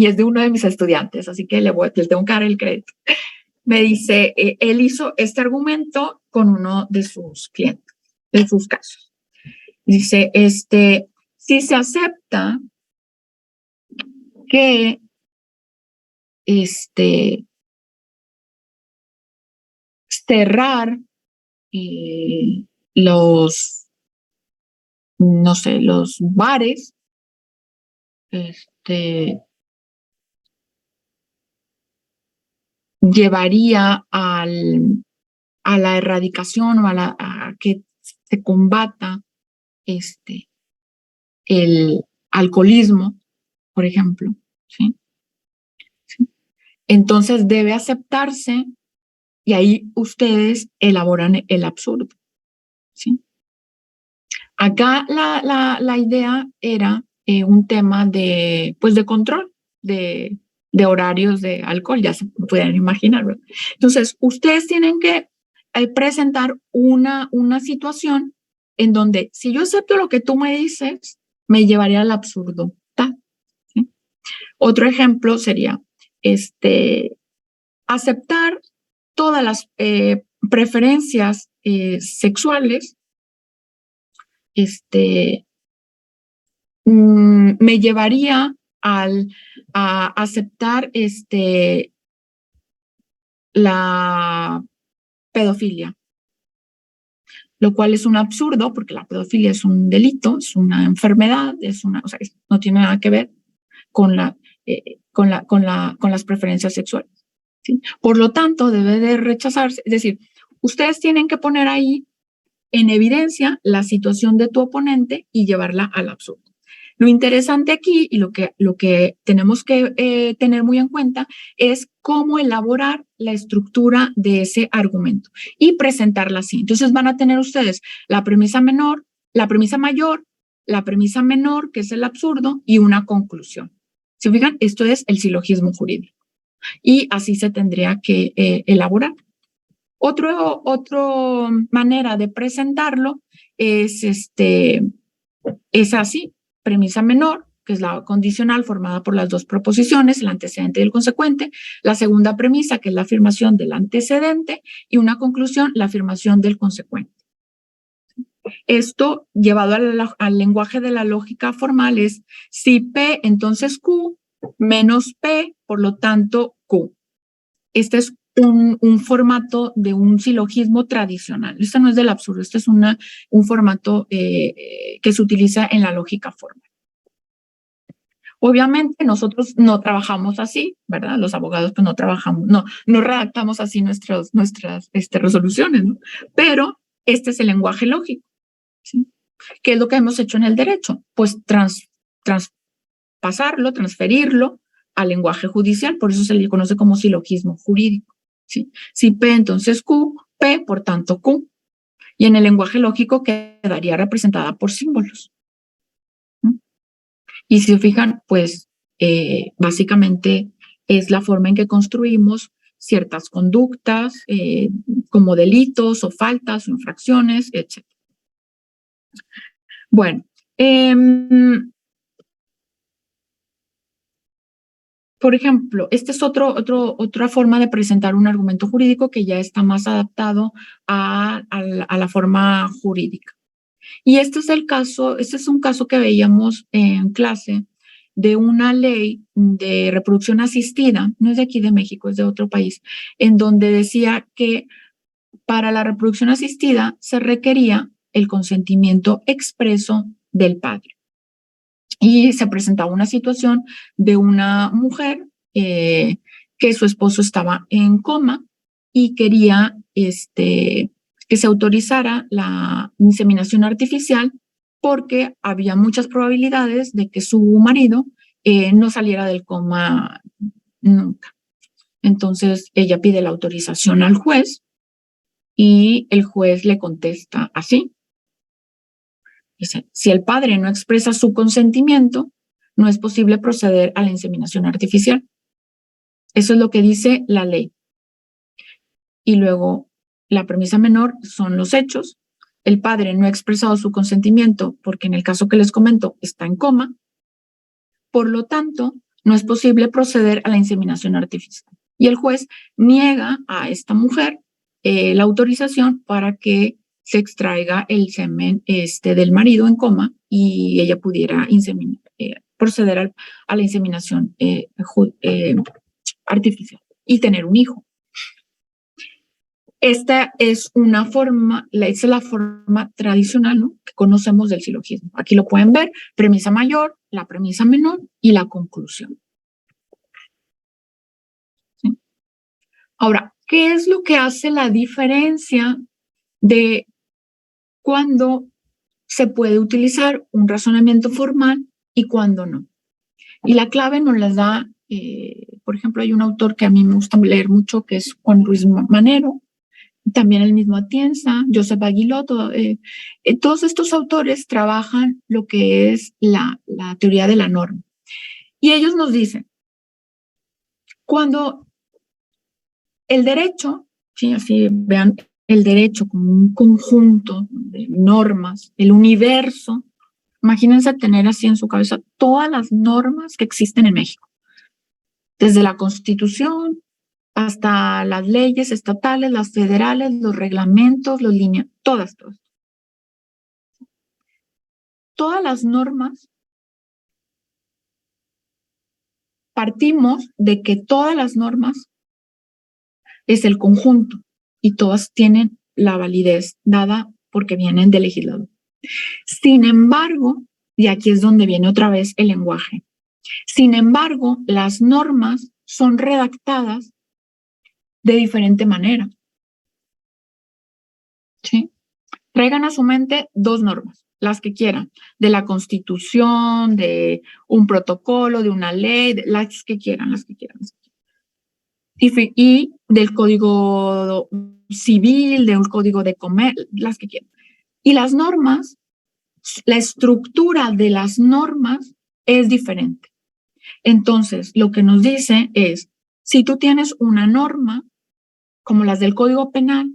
y es de uno de mis estudiantes, así que le tengo que dar el crédito. Me dice, él hizo este argumento con uno de sus clientes, de sus casos. Dice, si se acepta que cerrar los, no sé, los bares, llevaría a la erradicación o a que se combata el alcoholismo, por ejemplo, ¿sí? ¿Sí? Entonces debe aceptarse y ahí ustedes elaboran el absurdo, ¿sí? Acá la idea era un tema de control de horarios de alcohol, ya se pueden imaginar, ¿verdad? Entonces, ustedes tienen que presentar una situación en donde si yo acepto lo que tú me dices, me llevaría al absurdo, ¿sí? Otro ejemplo sería aceptar todas las preferencias sexuales me llevaría a aceptar la pedofilia, lo cual es un absurdo porque la pedofilia es un delito, es una enfermedad, o sea, no tiene nada que ver con las preferencias sexuales, ¿sí? Por lo tanto, debe de rechazarse, es decir, ustedes tienen que poner ahí en evidencia la situación de tu oponente y llevarla al absurdo. Lo interesante aquí y lo que tenemos que tener muy en cuenta es cómo elaborar la estructura de ese argumento y presentarla así. Entonces van a tener ustedes la premisa menor, la premisa mayor, la premisa menor, que es el absurdo, y una conclusión. ¿Se fijan? Esto es el silogismo jurídico. Y así se tendría que elaborar. Otra manera de presentarlo es así, premisa menor, que es la condicional formada por las dos proposiciones, el antecedente y el consecuente, la segunda premisa, que es la afirmación del antecedente, y una conclusión, la afirmación del consecuente. Esto, llevado al lenguaje de la lógica formal, es si P, entonces Q, menos P, por lo tanto Q. Este es un formato de un silogismo tradicional. Este no es del absurdo, este es un formato que se utiliza en la lógica formal. Obviamente nosotros no trabajamos así, ¿verdad? Los abogados pues no trabajamos, no redactamos así nuestras resoluciones, ¿no? Pero este es el lenguaje lógico, ¿sí? ¿Qué es lo que hemos hecho en el derecho? Pues traspasarlo, transferirlo al lenguaje judicial, por eso se le conoce como silogismo jurídico, ¿sí? Si P, entonces Q, P, por tanto Q. Y en el lenguaje lógico quedaría representada por símbolos. Y si se fijan, pues básicamente es la forma en que construimos ciertas conductas como delitos o faltas o infracciones, etc. Bueno, por ejemplo, esta es otra forma de presentar un argumento jurídico que ya está más adaptado a la forma jurídica. Y este es un caso que veíamos en clase de una ley de reproducción asistida, no es de aquí de México, es de otro país, en donde decía que para la reproducción asistida se requería el consentimiento expreso del padre. Y se presentaba una situación de una mujer que su esposo estaba en coma y quería que se autorizara la inseminación artificial porque había muchas probabilidades de que su marido no saliera del coma nunca. Entonces ella pide la autorización al juez y el juez le contesta así. Dice, si el padre no expresa su consentimiento, no es posible proceder a la inseminación artificial. Eso es lo que dice la ley. Y luego, la premisa menor son los hechos. El padre no ha expresado su consentimiento porque en el caso que les comento está en coma. Por lo tanto, no es posible proceder a la inseminación artificial. Y el juez niega a esta mujer la autorización para que se extraiga el semen del marido en coma y ella pudiera proceder a la inseminación artificial y tener un hijo. Esta es una forma, es la forma tradicional, ¿no?, que conocemos del silogismo. Aquí lo pueden ver: premisa mayor, la premisa menor y la conclusión. ¿Sí? Ahora, ¿qué es lo que hace la diferencia de cuando se puede utilizar un razonamiento formal y cuando no? Y la clave nos las da, por ejemplo, hay un autor que a mí me gusta leer mucho, que es Juan Ruiz Manero, también el mismo Atienza, Joseph Aguilotto. Todos estos autores trabajan lo que es la teoría de la norma. Y ellos nos dicen, cuando el derecho, ¿sí?, así vean el derecho como un conjunto de normas, el universo, imagínense tener así en su cabeza todas las normas que existen en México, desde la Constitución hasta las leyes estatales, las federales, los reglamentos, los líneas, todas. Todas las normas, partimos de que todas las normas es el conjunto y todas tienen la validez dada porque vienen del legislador. Sin embargo, y aquí es donde viene otra vez el lenguaje, sin embargo, las normas son redactadas de diferente manera. ¿Sí? Traigan a su mente dos normas, las que quieran, de la Constitución, de un protocolo, de una ley, de las que quieran. Y del Código Civil, del Código de Comercio, las que quieran. Y las normas, la estructura de las normas es diferente. Entonces, lo que nos dice es, si tú tienes una norma, como las del Código Penal,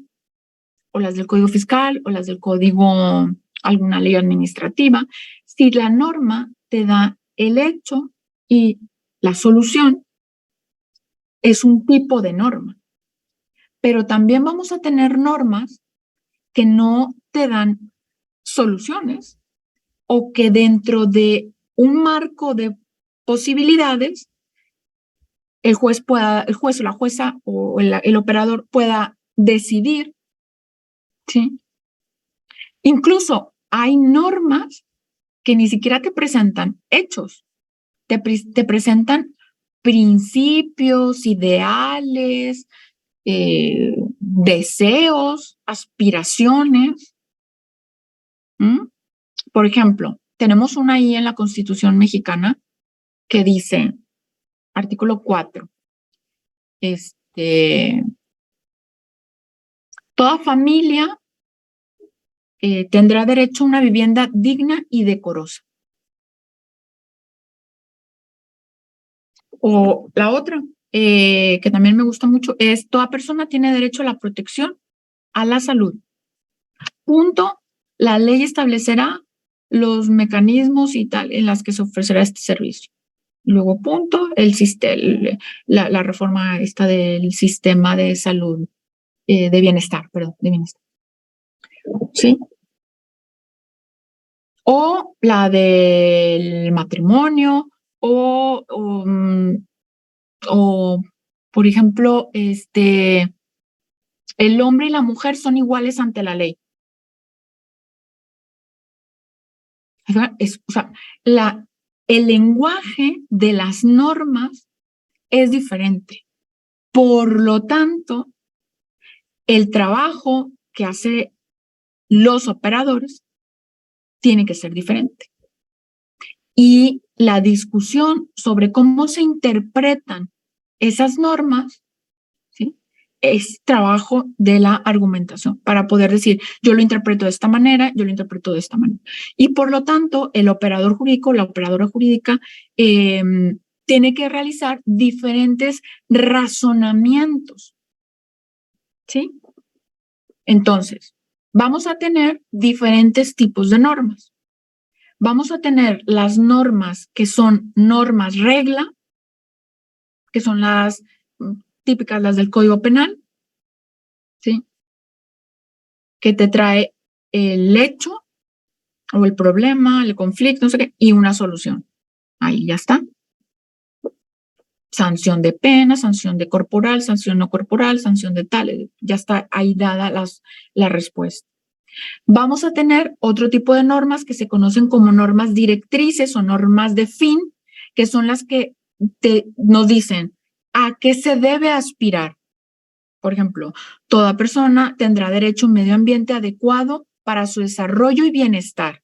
o las del Código Fiscal, o las del Código, alguna ley administrativa, si la norma te da el hecho y la solución, es un tipo de norma. Pero también vamos a tener normas que no te dan soluciones o que dentro de un marco de posibilidades el juez o la jueza o el operador pueda decidir, ¿sí? Incluso hay normas que ni siquiera te presentan hechos, te presentan principios, ideales, deseos, aspiraciones. Por ejemplo, tenemos una ahí en la Constitución mexicana que dice, artículo 4, toda familia tendrá derecho a una vivienda digna y decorosa. O la otra, que también me gusta mucho, es toda persona tiene derecho a la protección a la salud. Punto. La ley establecerá los mecanismos y tal en las que se ofrecerá este servicio. Luego, punto, la reforma esta del sistema de salud, de bienestar. ¿Sí? O la del matrimonio, o por ejemplo, el hombre y la mujer son iguales ante la ley. O sea, el lenguaje de las normas es diferente. Por lo tanto, el trabajo que hacen los operadores tiene que ser diferente. Y la discusión sobre cómo se interpretan esas normas, ¿sí?, es trabajo de la argumentación para poder decir, yo lo interpreto de esta manera, yo lo interpreto de esta manera. Y por lo tanto, el operador jurídico, la operadora jurídica, tiene que realizar diferentes razonamientos. ¿Sí? Entonces, vamos a tener diferentes tipos de normas. Vamos a tener las normas que son normas regla, que son las típicas, las del Código Penal, ¿sí? Que te trae el hecho o el problema, el conflicto, no sé qué, y una solución. Ahí ya está. Sanción de pena, sanción de corporal, sanción no corporal, sanción de tal. Ya está ahí dada la respuesta. Vamos a tener otro tipo de normas que se conocen como normas directrices o normas de fin, que son las que nos dicen a qué se debe aspirar. Por ejemplo, toda persona tendrá derecho a un medio ambiente adecuado para su desarrollo y bienestar.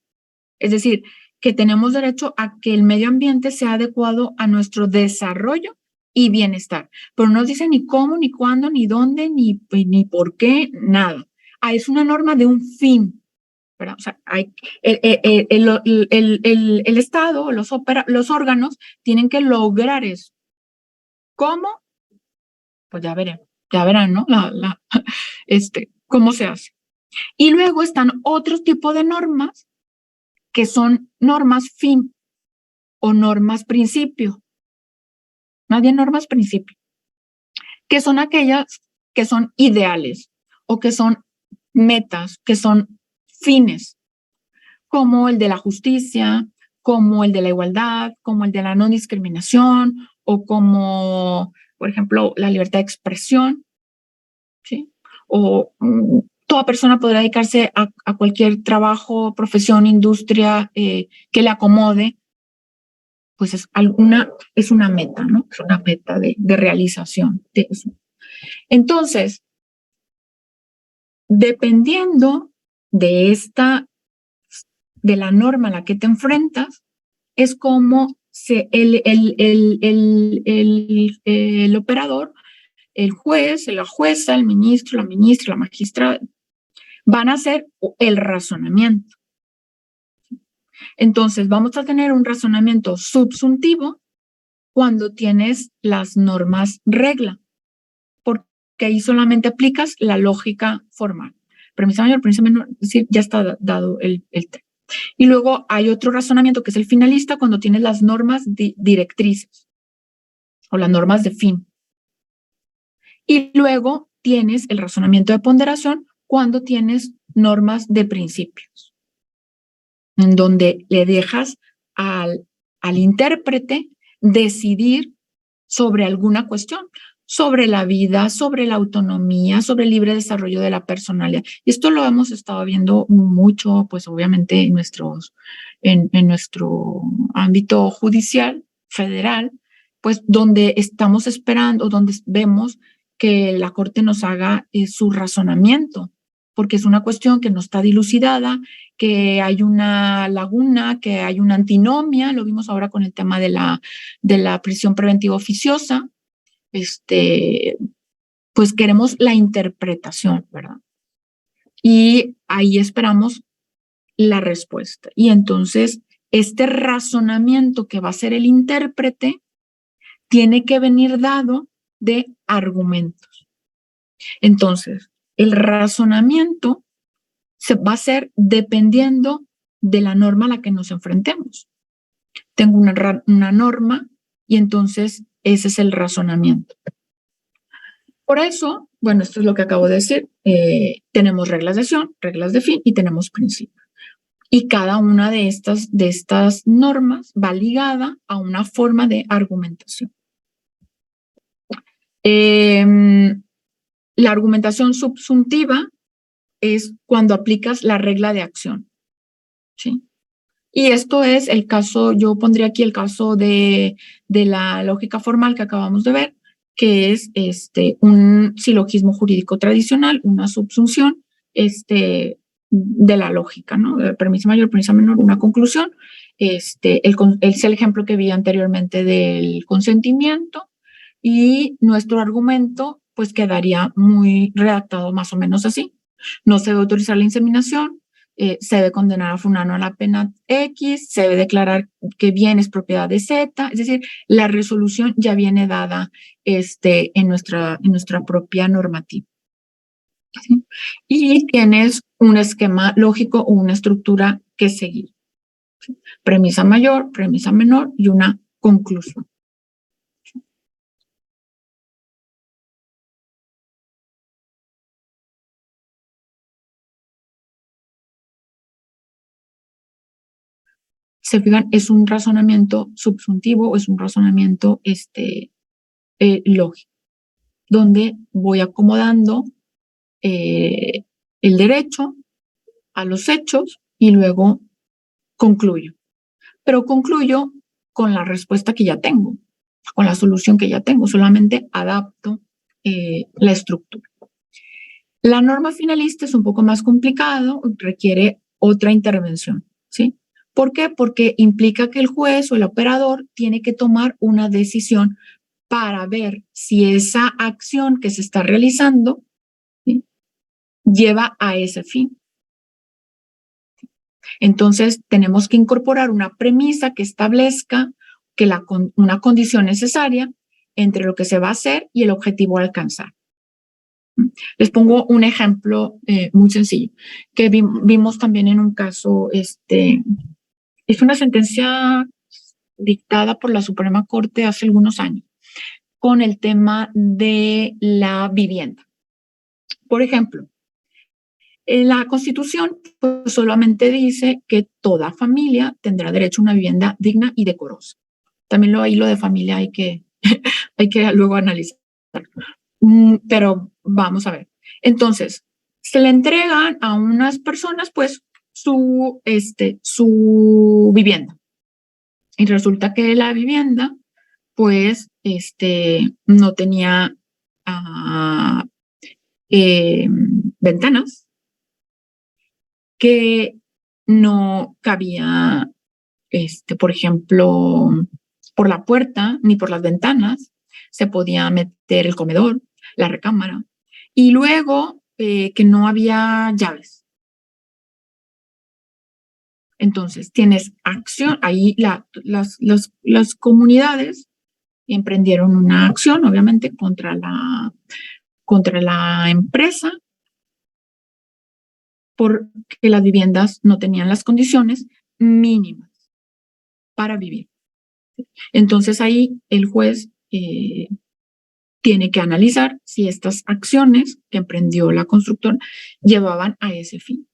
Es decir, que tenemos derecho a que el medio ambiente sea adecuado a nuestro desarrollo y bienestar. Pero no nos dice ni cómo, ni cuándo, ni dónde, ni por qué, nada. Es una norma de un fin, ¿verdad? O sea, el Estado, los órganos tienen que lograr eso. ¿Cómo? Pues ya verán, ¿no? Cómo se hace. Y luego están otros tipos de normas que son normas fin o normas principio. Más bien normas principio, que son aquellas que son ideales o que son metas, que son fines, como el de la justicia, como el de la igualdad, como el de la no discriminación o como, por ejemplo, la libertad de expresión, ¿sí? O toda persona podrá dedicarse a cualquier trabajo, profesión, industria que le acomode, pues es una meta, ¿no? Es una meta de realización de eso. Entonces, dependiendo de la norma a la que te enfrentas, es como el operador, el juez, la jueza, el ministro, la ministra, la magistrada, van a hacer el razonamiento. Entonces, vamos a tener un razonamiento subsuntivo cuando tienes las normas regla, porque ahí solamente aplicas la lógica formal. Premisa mayor, premisa menor, es decir, ya está dado el tema. Y luego hay otro razonamiento que es el finalista cuando tienes las normas directrices o las normas de fin. Y luego tienes el razonamiento de ponderación cuando tienes normas de principios, en donde le dejas al intérprete decidir sobre alguna cuestión, sobre la vida, sobre la autonomía, sobre el libre desarrollo de la personalidad. Y esto lo hemos estado viendo mucho, pues obviamente en nuestro ámbito judicial, federal, pues donde estamos esperando, donde vemos que la Corte nos haga su razonamiento, porque es una cuestión que no está dilucidada, que hay una laguna, que hay una antinomia, lo vimos ahora con el tema de la prisión preventiva oficiosa, pues queremos la interpretación, ¿verdad? Y ahí esperamos la respuesta. Y entonces, este razonamiento que va a ser el intérprete tiene que venir dado de argumentos. Entonces, el razonamiento se va a hacer dependiendo de la norma a la que nos enfrentemos. Tengo una norma y entonces ese es el razonamiento. Por eso, bueno, esto es lo que acabo de decir, tenemos reglas de acción, reglas de fin y tenemos principios. Y cada una de estas normas va ligada a una forma de argumentación. La argumentación subsuntiva es cuando aplicas la regla de acción, ¿sí? Y esto es el caso, yo pondría aquí el caso de la lógica formal que acabamos de ver, que es un silogismo jurídico tradicional, una subsunción de la lógica, ¿no? Premisa mayor, premisa menor, una conclusión. Es el ejemplo que vi anteriormente del consentimiento y nuestro argumento pues quedaría muy redactado más o menos así. No se debe autorizar la inseminación, se debe condenar a fulano a la pena X, se debe declarar que bien es propiedad de Z, es decir, la resolución ya viene dada en nuestra propia normativa. ¿Sí? Y tienes un esquema lógico o una estructura que seguir. ¿Sí? Premisa mayor, premisa menor y una conclusión. se fijan, es un razonamiento subjuntivo o es un razonamiento lógico, donde voy acomodando el derecho a los hechos y luego concluyo. Pero concluyo con la respuesta que ya tengo, con la solución que ya tengo, solamente adapto la estructura. La norma finalista es un poco más complicado, requiere otra intervención, ¿sí? ¿Por qué? Porque implica que el juez o el operador tiene que tomar una decisión para ver si esa acción que se está realizando, ¿sí?, lleva a ese fin. Entonces, tenemos que incorporar una premisa que establezca que una condición necesaria entre lo que se va a hacer y el objetivo a alcanzar. Les pongo un ejemplo muy sencillo que vimos también en un caso, es una sentencia dictada por la Suprema Corte hace algunos años con el tema de la vivienda. Por ejemplo, la Constitución pues, solamente dice que toda familia tendrá derecho a una vivienda digna y decorosa. También lo de familia hay que luego analizar. Pero vamos a ver. Entonces, se le entregan a unas personas pues su vivienda. Y resulta que la vivienda pues no tenía ventanas, que no cabía, por ejemplo, por la puerta ni por las ventanas se podía meter el comedor, la recámara, y luego que no había llaves. Entonces, tienes acción, ahí las comunidades emprendieron una acción, obviamente, contra la empresa, porque las viviendas no tenían las condiciones mínimas para vivir. Entonces ahí el juez tiene que analizar si estas acciones que emprendió la constructora llevaban a ese fin.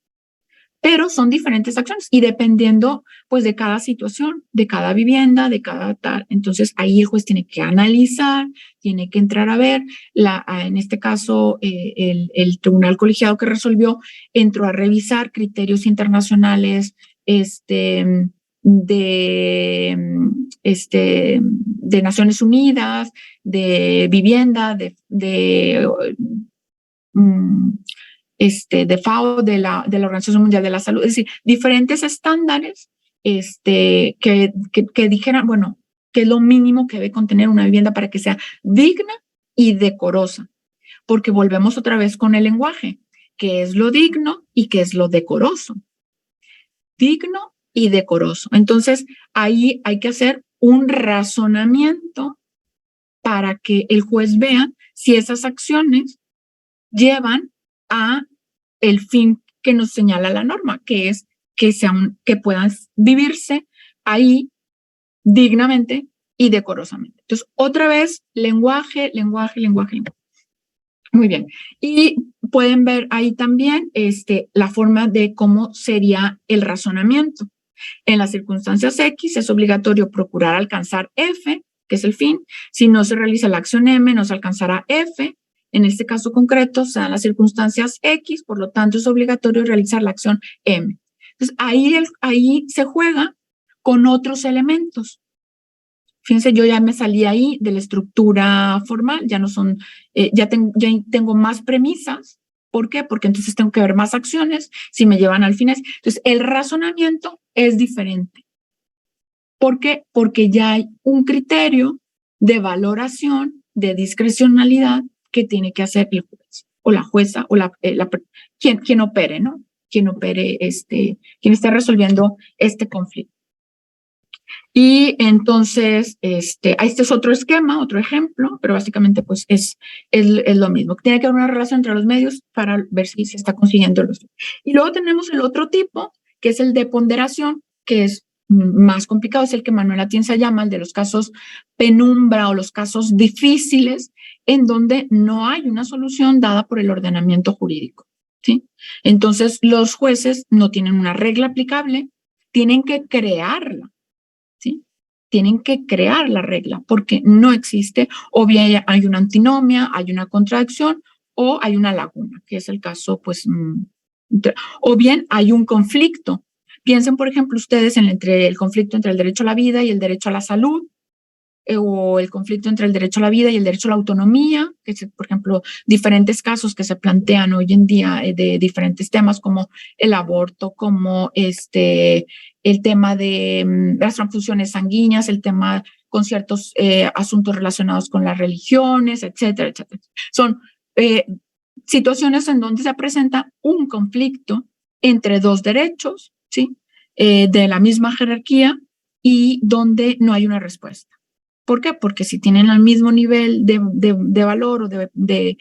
Pero son diferentes acciones y dependiendo pues de cada situación, de cada vivienda, de cada tal. Entonces ahí el juez tiene que analizar, tiene que entrar a ver. En este caso, el tribunal colegiado que resolvió entró a revisar criterios internacionales de Naciones Unidas, de vivienda, de FAO, de la Organización Mundial de la Salud, es decir, diferentes estándares que dijeran, bueno, que es lo mínimo que debe contener una vivienda para que sea digna y decorosa, porque volvemos otra vez con el lenguaje, que es lo digno y que es lo decoroso. Digno y decoroso. Entonces, ahí hay que hacer un razonamiento para que el juez vea si esas acciones llevan a el fin que nos señala la norma, que es que puedan vivirse ahí dignamente y decorosamente. Entonces, otra vez, lenguaje. Muy bien. Y pueden ver ahí también la forma de cómo sería el razonamiento. En las circunstancias X es obligatorio procurar alcanzar F, que es el fin. Si no se realiza la acción M, no se alcanzará F. En este caso concreto, se dan las circunstancias X, por lo tanto es obligatorio realizar la acción M. Entonces, ahí se juega con otros elementos. Fíjense, yo ya me salí ahí de la estructura formal, ya no son, ya tengo más premisas. ¿Por qué? Porque entonces tengo que ver más acciones si me llevan al fin. Entonces, el razonamiento es diferente. ¿Por qué? Porque ya hay un criterio de valoración, de discrecionalidad que tiene que hacer el juez o la jueza o quien opere, ¿no? Quien opere quien esté resolviendo este conflicto. Y entonces, este es otro esquema, otro ejemplo, pero básicamente pues es lo mismo. Tiene que haber una relación entre los medios para ver si se está consiguiendo los. Y luego tenemos el otro tipo, que es el de ponderación, que es más complicado, es el que Manuel Atienza llama el de los casos penumbra o los casos difíciles, en donde no hay una solución dada por el ordenamiento jurídico, ¿sí? Entonces, los jueces no tienen una regla aplicable, tienen que crearla, ¿sí? Tienen que crear la regla porque no existe, o bien hay una antinomia, hay una contradicción o hay una laguna, que es el caso, pues, o bien hay un conflicto. Piensen, por ejemplo, ustedes entre el conflicto entre el derecho a la vida y el derecho a la salud, o el conflicto entre el derecho a la vida y el derecho a la autonomía, que es, por ejemplo, diferentes casos que se plantean hoy en día de diferentes temas como el aborto, como el tema de las transfusiones sanguíneas, el tema con ciertos asuntos relacionados con las religiones, etcétera, etcétera. Son situaciones en donde se presenta un conflicto entre dos derechos, ¿sí? De la misma jerarquía y donde no hay una respuesta. ¿Por qué? Porque si tienen el mismo nivel de valor o de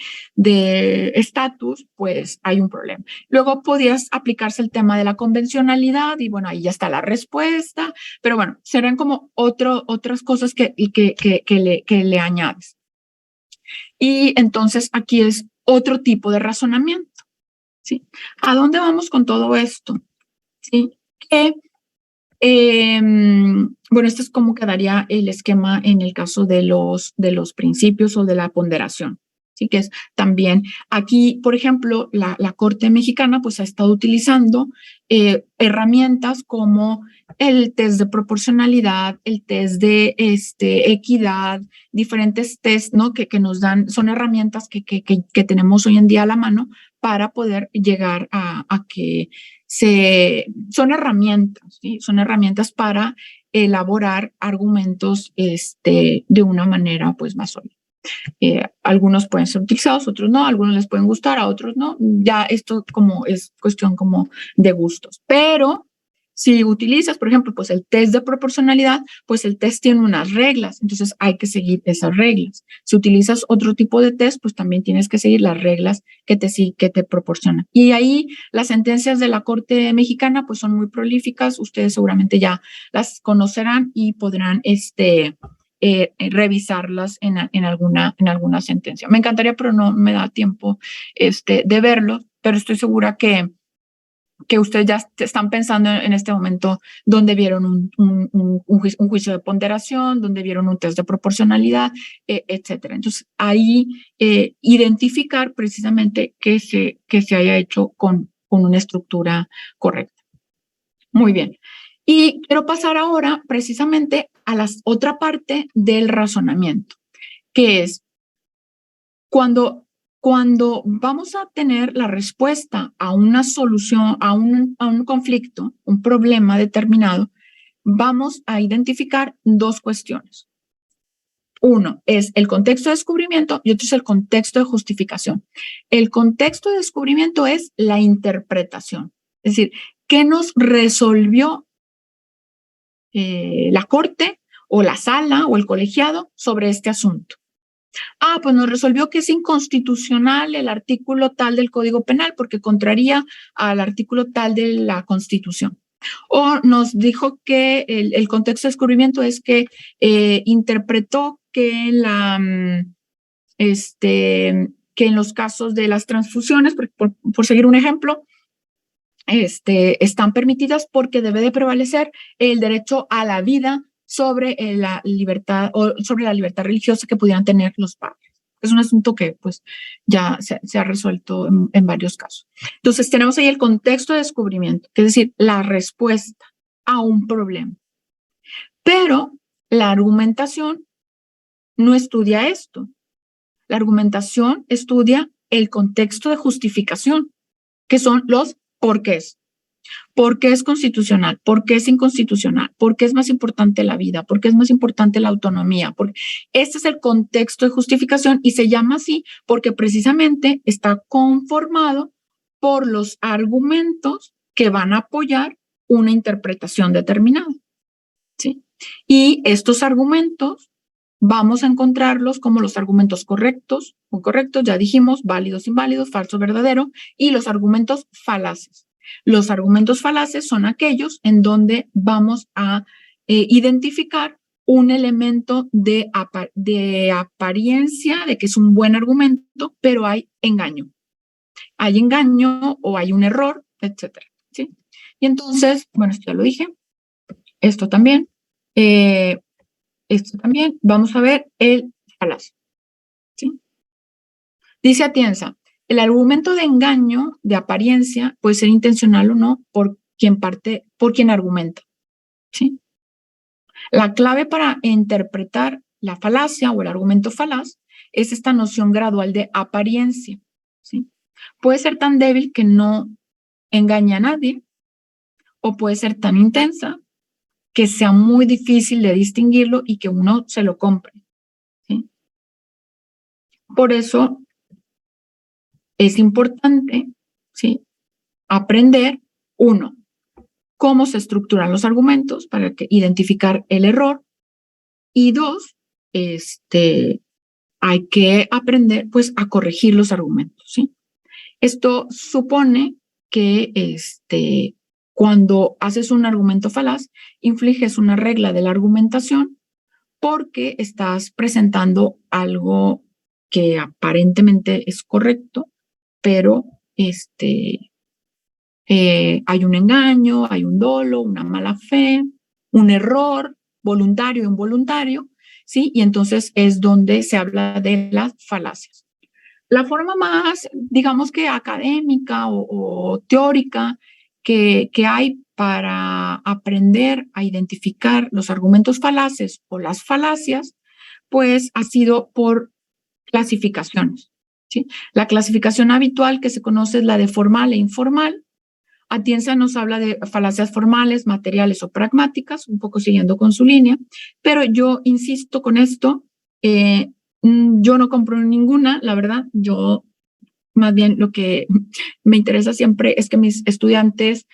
estatus, pues hay un problema. Luego podías aplicarse el tema de la convencionalidad y bueno, ahí ya está la respuesta, pero bueno, serán como otras cosas que le añades. Y entonces aquí es otro tipo de razonamiento, ¿sí? ¿A dónde vamos con todo esto? ¿Sí? Que bueno, esto es cómo quedaría el esquema en el caso de los principios o de la ponderación. Así que es también aquí, por ejemplo, la Corte Mexicana pues ha estado utilizando herramientas como el test de proporcionalidad, el test de equidad, diferentes test, ¿no? Que nos dan, son herramientas que tenemos hoy en día a la mano para poder llegar a que son herramientas, ¿sí? Son herramientas para elaborar argumentos de una manera pues más sólida. Algunos pueden ser utilizados, otros no, algunos les pueden gustar, a otros no. Ya esto como es cuestión como de gustos. Pero si utilizas, por ejemplo, pues el test de proporcionalidad, pues el test tiene unas reglas, entonces hay que seguir esas reglas. Si utilizas otro tipo de test, pues también tienes que seguir las reglas que te proporcionan. Y ahí las sentencias de la Corte Mexicana pues son muy prolíficas, ustedes seguramente ya las conocerán y podrán revisarlas en alguna sentencia. Me encantaría, pero no me da tiempo de verlo, pero estoy segura que ustedes ya están pensando en este momento donde vieron un juicio de ponderación, donde vieron un test de proporcionalidad, etcétera. Entonces, ahí identificar precisamente que se haya hecho con una estructura correcta. Muy bien. Y quiero pasar ahora precisamente a la otra parte del razonamiento, que es cuando vamos a tener la respuesta a una solución, a un conflicto, un problema determinado, vamos a identificar dos cuestiones. Uno es el contexto de descubrimiento y otro es el contexto de justificación. El contexto de descubrimiento es la interpretación, es decir, ¿qué nos resolvió la corte o la sala o el colegiado sobre este asunto? Pues nos resolvió que es inconstitucional el artículo tal del Código Penal porque contraría al artículo tal de la Constitución. O nos dijo que el contexto de descubrimiento es que interpretó que que en los casos de las transfusiones, por seguir un ejemplo, están permitidas porque debe de prevalecer el derecho a la vida sobre la libertad o sobre la libertad religiosa que pudieran tener los padres. Es un asunto que pues ya se ha resuelto en varios casos. Entonces tenemos ahí el contexto de descubrimiento, que es decir, la respuesta a un problema. Pero la argumentación no estudia esto. La argumentación estudia el contexto de justificación, que son los porqués. ¿Por qué es constitucional? ¿Por qué es inconstitucional? ¿Por qué es más importante la vida? ¿Por qué es más importante la autonomía? Porque este es el contexto de justificación y se llama así porque precisamente está conformado por los argumentos que van a apoyar una interpretación determinada, ¿sí? Y estos argumentos vamos a encontrarlos como los argumentos correctos, o correctos, ya dijimos, válidos, inválidos, falso, verdadero, y los argumentos falaces. Los argumentos falaces son aquellos en donde vamos a identificar un elemento de apariencia de que es un buen argumento, pero hay engaño. Hay engaño o hay un error, etcétera, ¿sí? Y entonces, bueno, esto ya lo dije, esto también, esto también. Vamos a ver el falacio, ¿sí? Dice Atienza, el argumento de engaño, de apariencia, puede ser intencional o no por quien argumenta, ¿sí? La clave para interpretar la falacia o el argumento falaz es esta noción gradual de apariencia, ¿sí? Puede ser tan débil que no engaña a nadie o puede ser tan intensa que sea muy difícil de distinguirlo y que uno se lo compre, ¿sí? Por eso es importante, ¿sí?, aprender, uno, cómo se estructuran los argumentos para identificar el error, y dos, hay que aprender pues a corregir los argumentos, ¿sí? Esto supone que cuando haces un argumento falaz, infliges una regla de la argumentación porque estás presentando algo que aparentemente es correcto, pero hay un engaño, hay un dolo, una mala fe, un error voluntario o involuntario, ¿sí? Y entonces es donde se habla de las falacias. La forma más, digamos que académica o teórica que hay para aprender a identificar los argumentos falaces o las falacias, pues ha sido por clasificaciones, ¿sí? La clasificación habitual que se conoce es la de formal e informal. Atienza nos habla de falacias formales, materiales o pragmáticas, un poco siguiendo con su línea, pero yo insisto con esto, yo no compro ninguna, la verdad, yo más bien lo que me interesa siempre es que mis estudiantes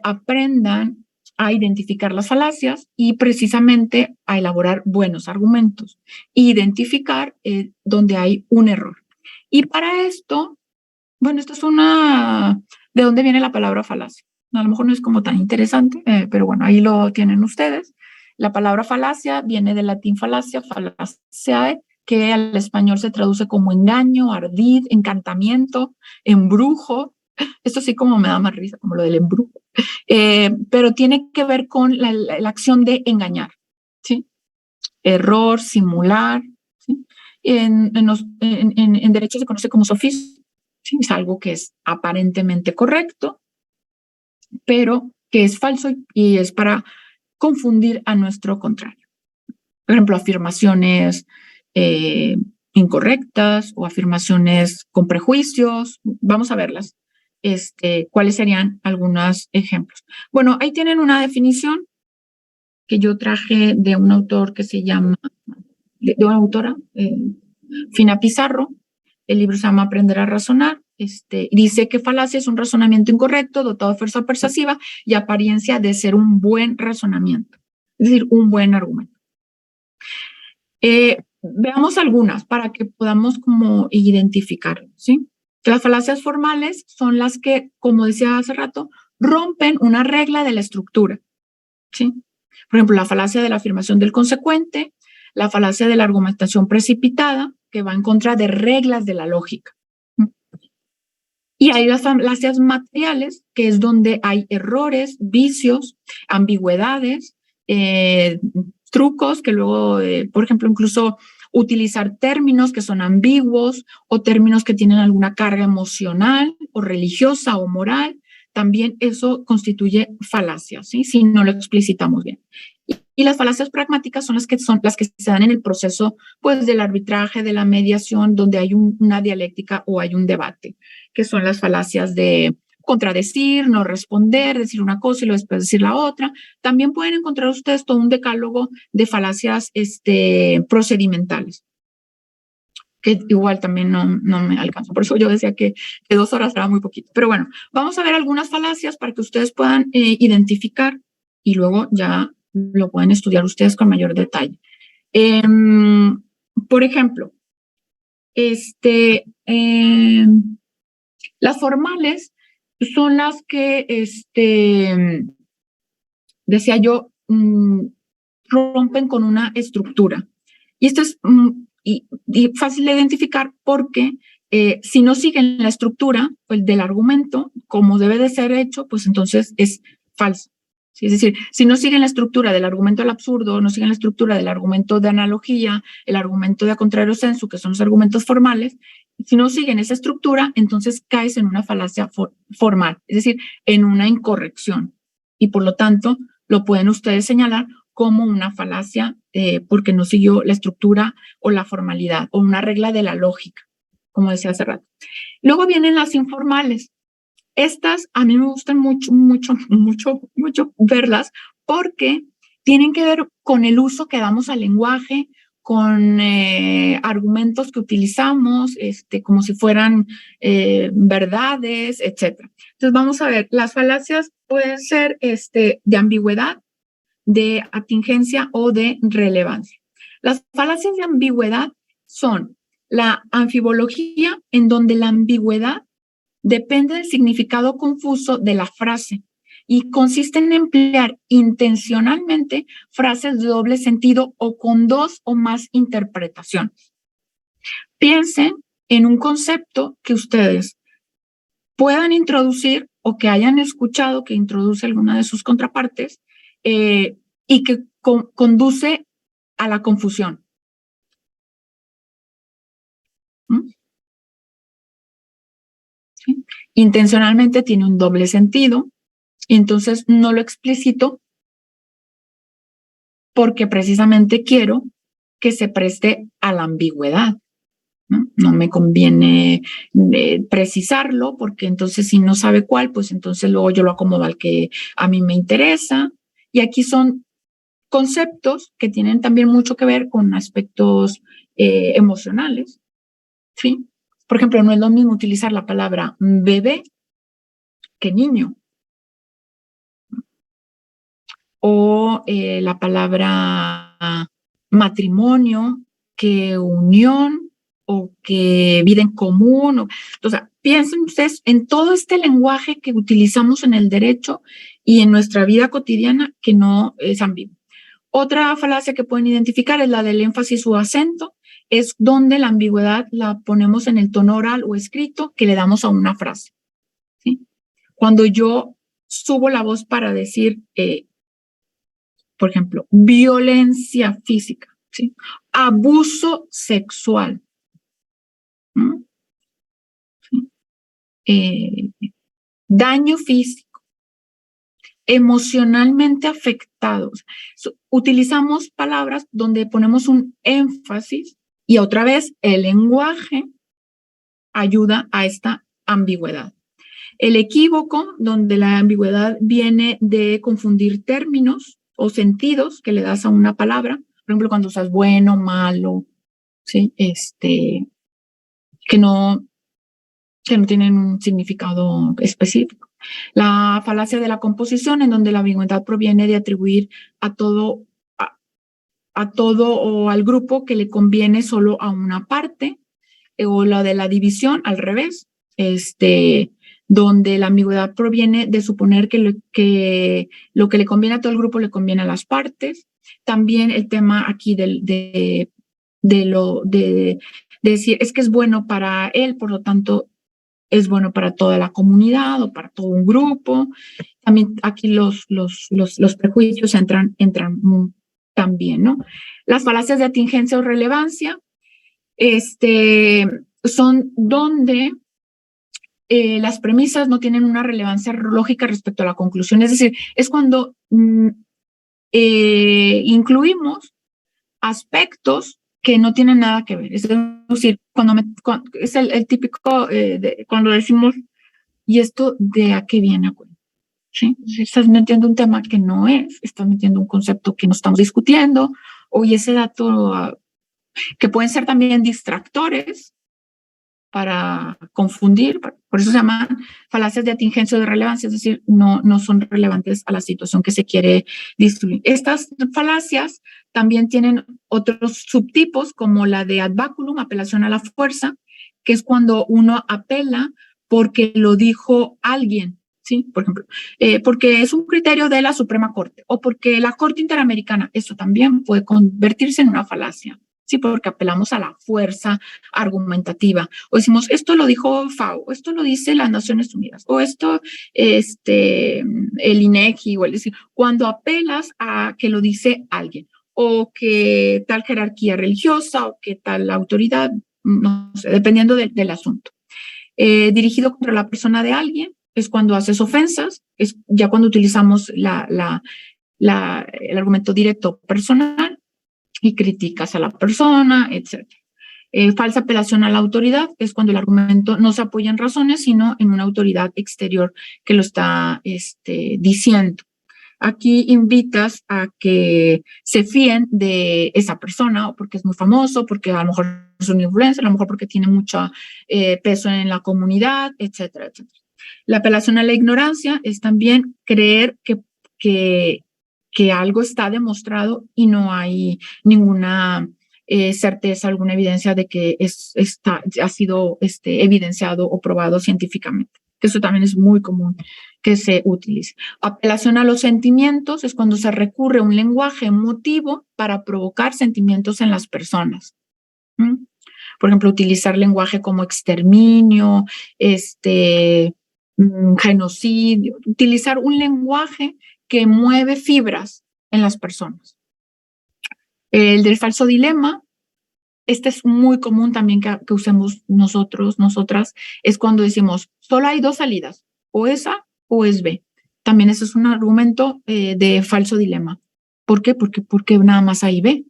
aprendan a identificar las falacias y precisamente a elaborar buenos argumentos, identificar donde hay un error. Y para esto, bueno, esto es ¿de dónde viene la palabra falacia? A lo mejor no es como tan interesante, pero bueno, ahí lo tienen ustedes. La palabra falacia viene del latín falacia, falaciae, que al español se traduce como engaño, ardid, encantamiento, embrujo. Esto sí como me da más risa, como lo del embrujo. Pero tiene que ver con la acción de engañar, ¿sí? Error, simular, ¿sí? En derecho se conoce como sofisma, ¿sí? Es algo que es aparentemente correcto, pero que es falso y es para confundir a nuestro contrario. Por ejemplo, afirmaciones incorrectas o afirmaciones con prejuicios. Vamos a verlas. ¿Cuáles serían algunos ejemplos? Bueno, ahí tienen una definición que yo traje de un autor que se llama, de una autora, Fina Pizarro. El libro se llama Aprender a razonar. Dice que falacia es un razonamiento incorrecto, dotado de fuerza persuasiva y apariencia de ser un buen razonamiento, es decir, un buen argumento. Veamos algunas para que podamos como identificar, ¿sí? Las falacias formales son las que, como decía hace rato, rompen una regla de la estructura, ¿sí? Por ejemplo, la falacia de la afirmación del consecuente, la falacia de la argumentación precipitada, que va en contra de reglas de la lógica. Y hay las falacias materiales, que es donde hay errores, vicios, ambigüedades, trucos, que luego, por ejemplo, incluso utilizar términos que son ambiguos o términos que tienen alguna carga emocional o religiosa o moral. También eso constituye falacia, ¿sí? Si no lo explicitamos bien. Y las falacias pragmáticas son las que se dan en el proceso, pues, del arbitraje, de la mediación, donde hay una dialéctica o hay un debate, que son las falacias de contradecir, no responder, decir una cosa y luego después decir la otra. También pueden encontrar ustedes todo un decálogo de falacias procedimentales, que igual también no me alcanzo. Por eso yo decía que 2 horas era muy poquito. Pero bueno, vamos a ver algunas falacias para que ustedes puedan identificar y luego ya lo pueden estudiar ustedes con mayor detalle. Por ejemplo, las formales son las que, decía yo, rompen con una estructura. Y esto es y fácil de identificar porque si no siguen la estructura pues, del argumento como debe de ser hecho, pues entonces es falso. ¿Sí? Es decir, si no siguen la estructura del argumento del absurdo, no siguen la estructura del argumento de analogía, el argumento de a contrario sensu, que son los argumentos formales, si no siguen esa estructura, entonces caes en una falacia formal, es decir, en una incorrección. Y por lo tanto, lo pueden ustedes señalar como una falacia porque no siguió la estructura o la formalidad o una regla de la lógica, como decía hace rato. Luego vienen las informales. Estas a mí me gustan mucho verlas porque tienen que ver con el uso que damos al lenguaje, con argumentos que utilizamos, como si fueran verdades, etc. Entonces vamos a ver, las falacias pueden ser de ambigüedad, de atingencia o de relevancia. Las falacias de ambigüedad son la anfibología, en donde la ambigüedad depende del significado confuso de la frase y consiste en emplear intencionalmente frases de doble sentido o con dos o más interpretaciones. Piensen en un concepto que ustedes puedan introducir o que hayan escuchado que introduce alguna de sus contrapartes y que conduce a la confusión. ¿Sí? Intencionalmente tiene un doble sentido, y entonces no lo explicito porque precisamente quiero que se preste a la ambigüedad. No me conviene precisarlo porque entonces si no sabe cuál, pues entonces luego yo lo acomodo al que a mí me interesa. Y aquí son conceptos que tienen también mucho que ver con aspectos emocionales, ¿sí? Por ejemplo, no es lo mismo utilizar la palabra bebé que niño. O la palabra matrimonio que unión o que vida en común. O sea, piensen ustedes en todo este lenguaje que utilizamos en el derecho y en nuestra vida cotidiana que no es ambiguo. Otra falacia que pueden identificar es la del énfasis o acento, es donde la ambigüedad la ponemos en el tono oral o escrito que le damos a una frase. ¿Sí? Cuando yo subo la voz para decir, por ejemplo, violencia física, ¿sí? Abuso sexual, ¿no? ¿Sí? Daño físico, emocionalmente afectados. Utilizamos palabras donde ponemos un énfasis y otra vez el lenguaje ayuda a esta ambigüedad. El equívoco, donde la ambigüedad viene de confundir términos o sentidos que le das a una palabra. Por ejemplo, cuando usas bueno, malo, ¿sí? Que no tienen un significado específico. La falacia de la composición, en donde la ambigüedad proviene de atribuir a todo o al grupo que le conviene solo a una parte, o la de la división, al revés, donde la ambigüedad proviene de suponer que lo que le conviene a todo el grupo le conviene a las partes. También el tema aquí de decir es que es bueno para él, por lo tanto es bueno para toda la comunidad o para todo un grupo. También aquí los prejuicios entran también, ¿no? Las falacias de atingencia o relevancia son donde las premisas no tienen una relevancia lógica respecto a la conclusión. Es decir, es cuando incluimos aspectos que no tienen nada que ver. Es decir, es el típico cuando decimos, ¿y esto de a qué viene? ¿Sí? Estás metiendo un tema que no es, estás metiendo un concepto que no estamos discutiendo, o y ese dato que pueden ser también distractores para confundir, por eso se llaman falacias de atingencia o de relevancia, es decir, no son relevantes a la situación que se quiere discutir. Estas falacias también tienen otros subtipos, como la de ad baculum, apelación a la fuerza, que es cuando uno apela porque lo dijo alguien, ¿sí? Por ejemplo, porque es un criterio de la Suprema Corte o porque la Corte Interamericana, eso también puede convertirse en una falacia Sí, porque apelamos a la fuerza argumentativa. O decimos, esto lo dijo FAO, esto lo dice las Naciones Unidas, o esto, el INEGI, o decir, cuando apelas a que lo dice alguien, o que tal jerarquía religiosa, o que tal autoridad, no sé, dependiendo del asunto. Dirigido contra la persona de alguien es cuando haces ofensas, es ya cuando utilizamos el argumento directo personal y criticas a la persona, etc. Falsa apelación a la autoridad es cuando el argumento no se apoya en razones, sino en una autoridad exterior que lo está diciendo. Aquí invitas a que se fíen de esa persona, o porque es muy famoso, porque a lo mejor es un influencer, a lo mejor porque tiene mucho peso en la comunidad, etcétera, etcétera. La apelación a la ignorancia es también creer que algo está demostrado y no hay ninguna certeza, alguna evidencia de que ha sido evidenciado o probado científicamente. Eso también es muy común que se utilice. Apelación a los sentimientos es cuando se recurre a un lenguaje emotivo para provocar sentimientos en las personas. Por ejemplo, utilizar lenguaje como exterminio, genocidio, utilizar un lenguaje que mueve fibras en las personas. El del falso dilema, este es muy común también que usemos nosotras, es cuando decimos, solo hay dos salidas, o es A o es B. También ese es un argumento de falso dilema. ¿Por qué? Porque nada más hay B,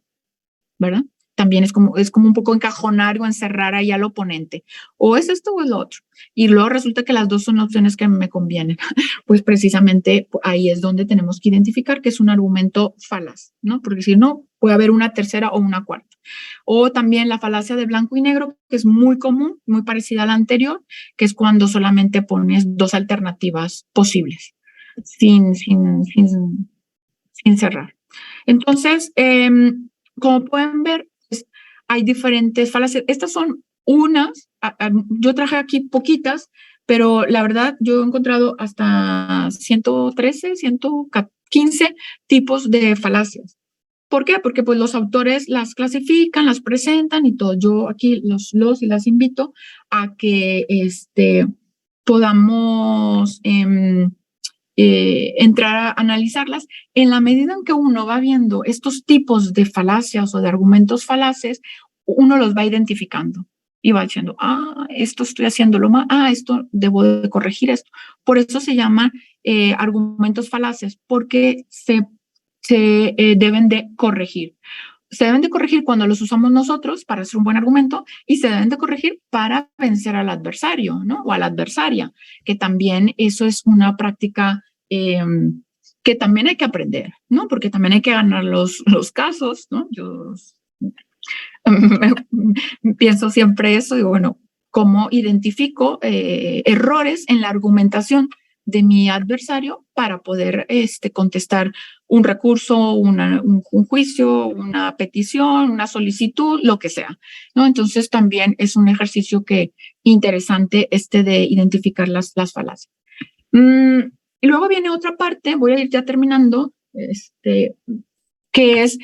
¿verdad? También es como un poco encajonar o encerrar ahí al oponente. O es esto o es lo otro. Y luego resulta que las dos son opciones que me convienen. Pues precisamente ahí es donde tenemos que identificar que es un argumento falaz, ¿no? Porque si no, puede haber una tercera o una cuarta. O también la falacia de blanco y negro, que es muy común, muy parecida a la anterior, que es cuando solamente pones dos alternativas posibles, sin cerrar. Entonces, como pueden ver, pues, hay diferentes falacias. Estas son unas, yo traje aquí poquitas, pero la verdad yo he encontrado hasta 113, 115 tipos de falacias. ¿Por qué? Porque pues los autores las clasifican, las presentan y todo. Yo aquí los y las invito a que podamos entrar a analizarlas. En la medida en que uno va viendo estos tipos de falacias o de argumentos falaces, uno los va identificando y va diciendo, esto estoy haciéndolo mal, esto debo de corregir esto. Por eso se llaman argumentos falaces, porque se deben de corregir. Se deben de corregir cuando los usamos nosotros para hacer un buen argumento y se deben de corregir para vencer al adversario, ¿no? O a la adversaria, que también eso es una práctica que también hay que aprender, ¿no? Porque también hay que ganar los casos, ¿no? Yo pienso siempre eso, digo, bueno, ¿cómo identifico errores en la argumentación de mi adversario para poder contestar un recurso, un juicio, una petición, una solicitud, lo que sea, ¿no? Entonces también es un ejercicio interesante de identificar las falacias. Y luego viene otra parte, voy a ir ya terminando, que es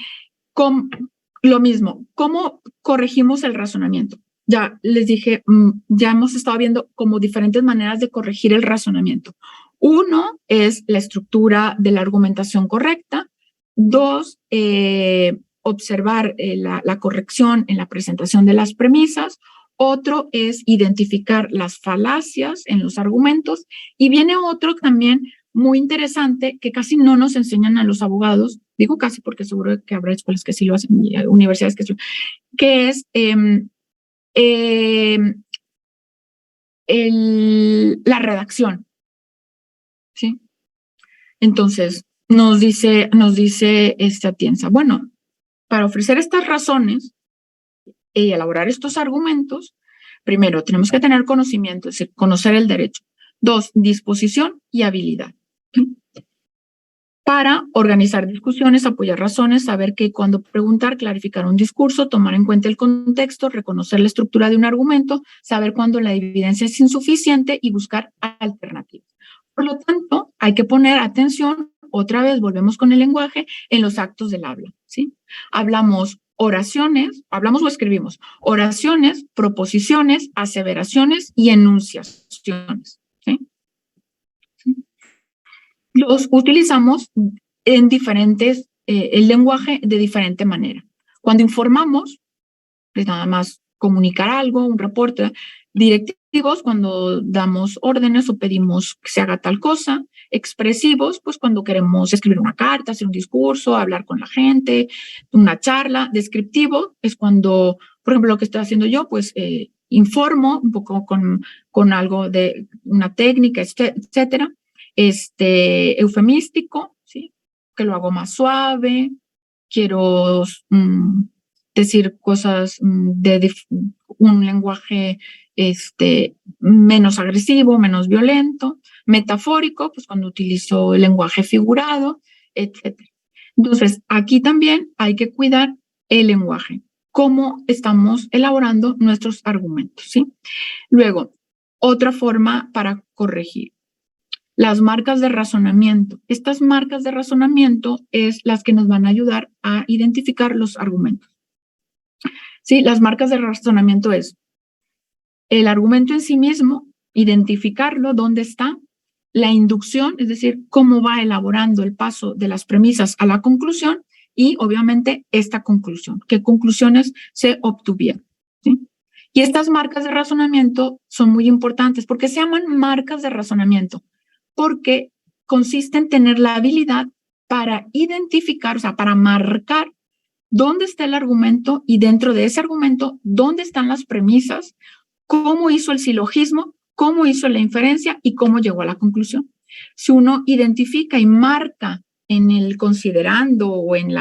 lo mismo, ¿cómo corregimos el razonamiento? Ya les dije, ya hemos estado viendo como diferentes maneras de corregir el razonamiento. Uno es la estructura de la argumentación correcta. Dos, observar la corrección en la presentación de las premisas. Otro es identificar las falacias en los argumentos. Y viene otro también muy interesante que casi no nos enseñan a los abogados, digo casi porque seguro que habrá escuelas que sí lo hacen, universidades que es la redacción, ¿sí? Entonces, nos dice Atienza, bueno, para ofrecer estas razones y elaborar estos argumentos, primero, tenemos que tener conocimiento, es decir, conocer el derecho. Dos, disposición y habilidad. Para organizar discusiones, apoyar razones, saber qué y cuándo preguntar, clarificar un discurso, tomar en cuenta el contexto, reconocer la estructura de un argumento, saber cuándo la evidencia es insuficiente y buscar alternativas. Por lo tanto, hay que poner atención, otra vez volvemos con el lenguaje, en los actos del habla, ¿sí? Hablamos oraciones, hablamos o escribimos, oraciones, proposiciones, aseveraciones y enunciaciones. ¿Sí? Los utilizamos en diferentes, el lenguaje de diferente manera. Cuando informamos, pues nada más comunicar algo, un reporte. Directivos, cuando damos órdenes o pedimos que se haga tal cosa. Expresivos, pues cuando queremos escribir una carta, hacer un discurso, hablar con la gente, una charla. Descriptivo es cuando, por ejemplo, lo que estoy haciendo yo, pues informo un poco con algo de una técnica, etcétera. Eufemístico, ¿sí? Que lo hago más suave, quiero decir cosas de un lenguaje menos agresivo, menos violento. Metafórico, pues cuando utilizo el lenguaje figurado, etc. Entonces, aquí también hay que cuidar el lenguaje, cómo estamos elaborando nuestros argumentos, ¿sí? Luego, otra forma para corregir. Las marcas de razonamiento. Estas marcas de razonamiento es las que nos van a ayudar a identificar los argumentos. Sí, las marcas de razonamiento es el argumento en sí mismo, identificarlo, dónde está, la inducción, es decir, cómo va elaborando el paso de las premisas a la conclusión y obviamente esta conclusión, qué conclusiones se obtuvieron. ¿Sí? Y estas marcas de razonamiento son muy importantes. ¿Por qué se llaman marcas de razonamiento? Porque consiste en tener la habilidad para identificar, o sea, para marcar dónde está el argumento y dentro de ese argumento, dónde están las premisas, cómo hizo el silogismo, cómo hizo la inferencia y cómo llegó a la conclusión. Si uno identifica y marca en el considerando o en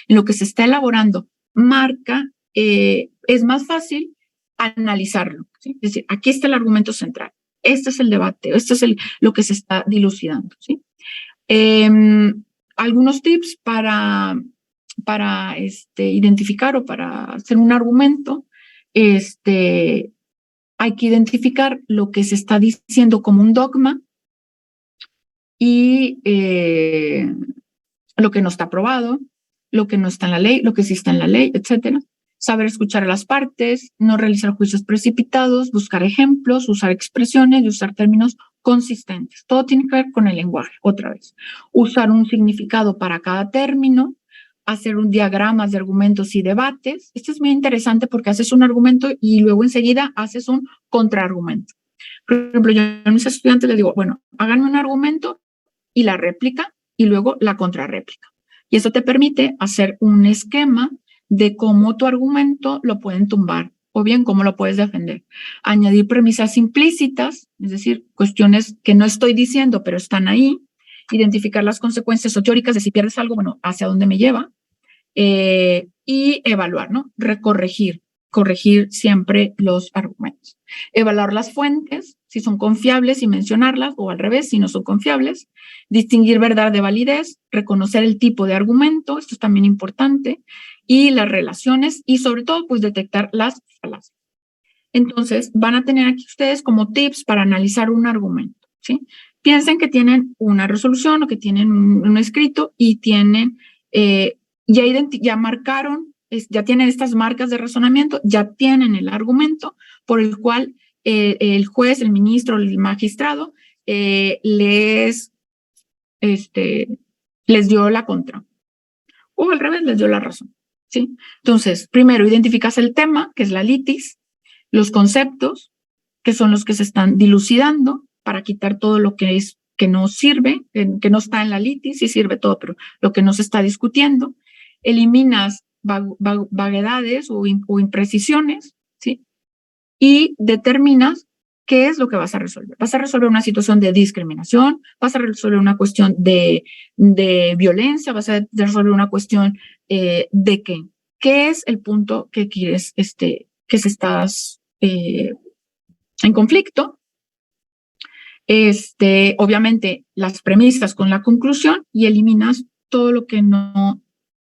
lo que se está elaborando, marca, es más fácil analizarlo. ¿Sí? Es decir, aquí está el argumento central. Este es el debate, esto es lo que se está dilucidando. ¿Sí? Algunos tips para identificar o para hacer un argumento. Hay que identificar lo que se está diciendo como un dogma y lo que no está aprobado, lo que no está en la ley, lo que sí está en la ley, etcétera. Saber escuchar a las partes, no realizar juicios precipitados, buscar ejemplos, usar expresiones y usar términos consistentes. Todo tiene que ver con el lenguaje, otra vez. Usar un significado para cada término, hacer un diagramas de argumentos y debates. Esto es muy interesante porque haces un argumento y luego enseguida haces un contraargumento. Por ejemplo, yo a mis estudiantes les digo, bueno, háganme un argumento y la réplica y luego la contrarréplica. Y eso te permite hacer un esquema de cómo tu argumento lo pueden tumbar o bien cómo lo puedes defender. Añadir premisas implícitas, es decir, cuestiones que no estoy diciendo, pero están ahí. Identificar las consecuencias o teóricas de si pierdes algo, bueno, hacia dónde me lleva. Y evaluar, ¿no? Corregir siempre los argumentos. Evaluar las fuentes, si son confiables y mencionarlas, o al revés, si no son confiables. Distinguir verdad de validez, reconocer el tipo de argumento, esto es también importante, y las relaciones, y sobre todo, pues detectar las falacias. Entonces, van a tener aquí ustedes como tips para analizar un argumento, ¿sí? Piensen que tienen una resolución o que tienen un escrito y tienen, ya marcaron, ya tienen estas marcas de razonamiento, ya tienen el argumento por el cual el juez, el ministro, el magistrado les dio la contra. O al revés, les dio la razón, ¿sí? Entonces, primero identificas el tema, que es la litis, los conceptos, que son los que se están dilucidando para quitar todo lo que no sirve, que no está en la litis, sí sirve todo, pero lo que no se está discutiendo. Eliminas vaguedades o imprecisiones, ¿sí? Y determinas qué es lo que vas a resolver. Vas a resolver una situación de discriminación, vas a resolver una cuestión de violencia, vas a resolver una cuestión de qué. ¿Qué es el punto que quieres, que se estás en conflicto? Obviamente, las premisas con la conclusión y eliminas todo lo que no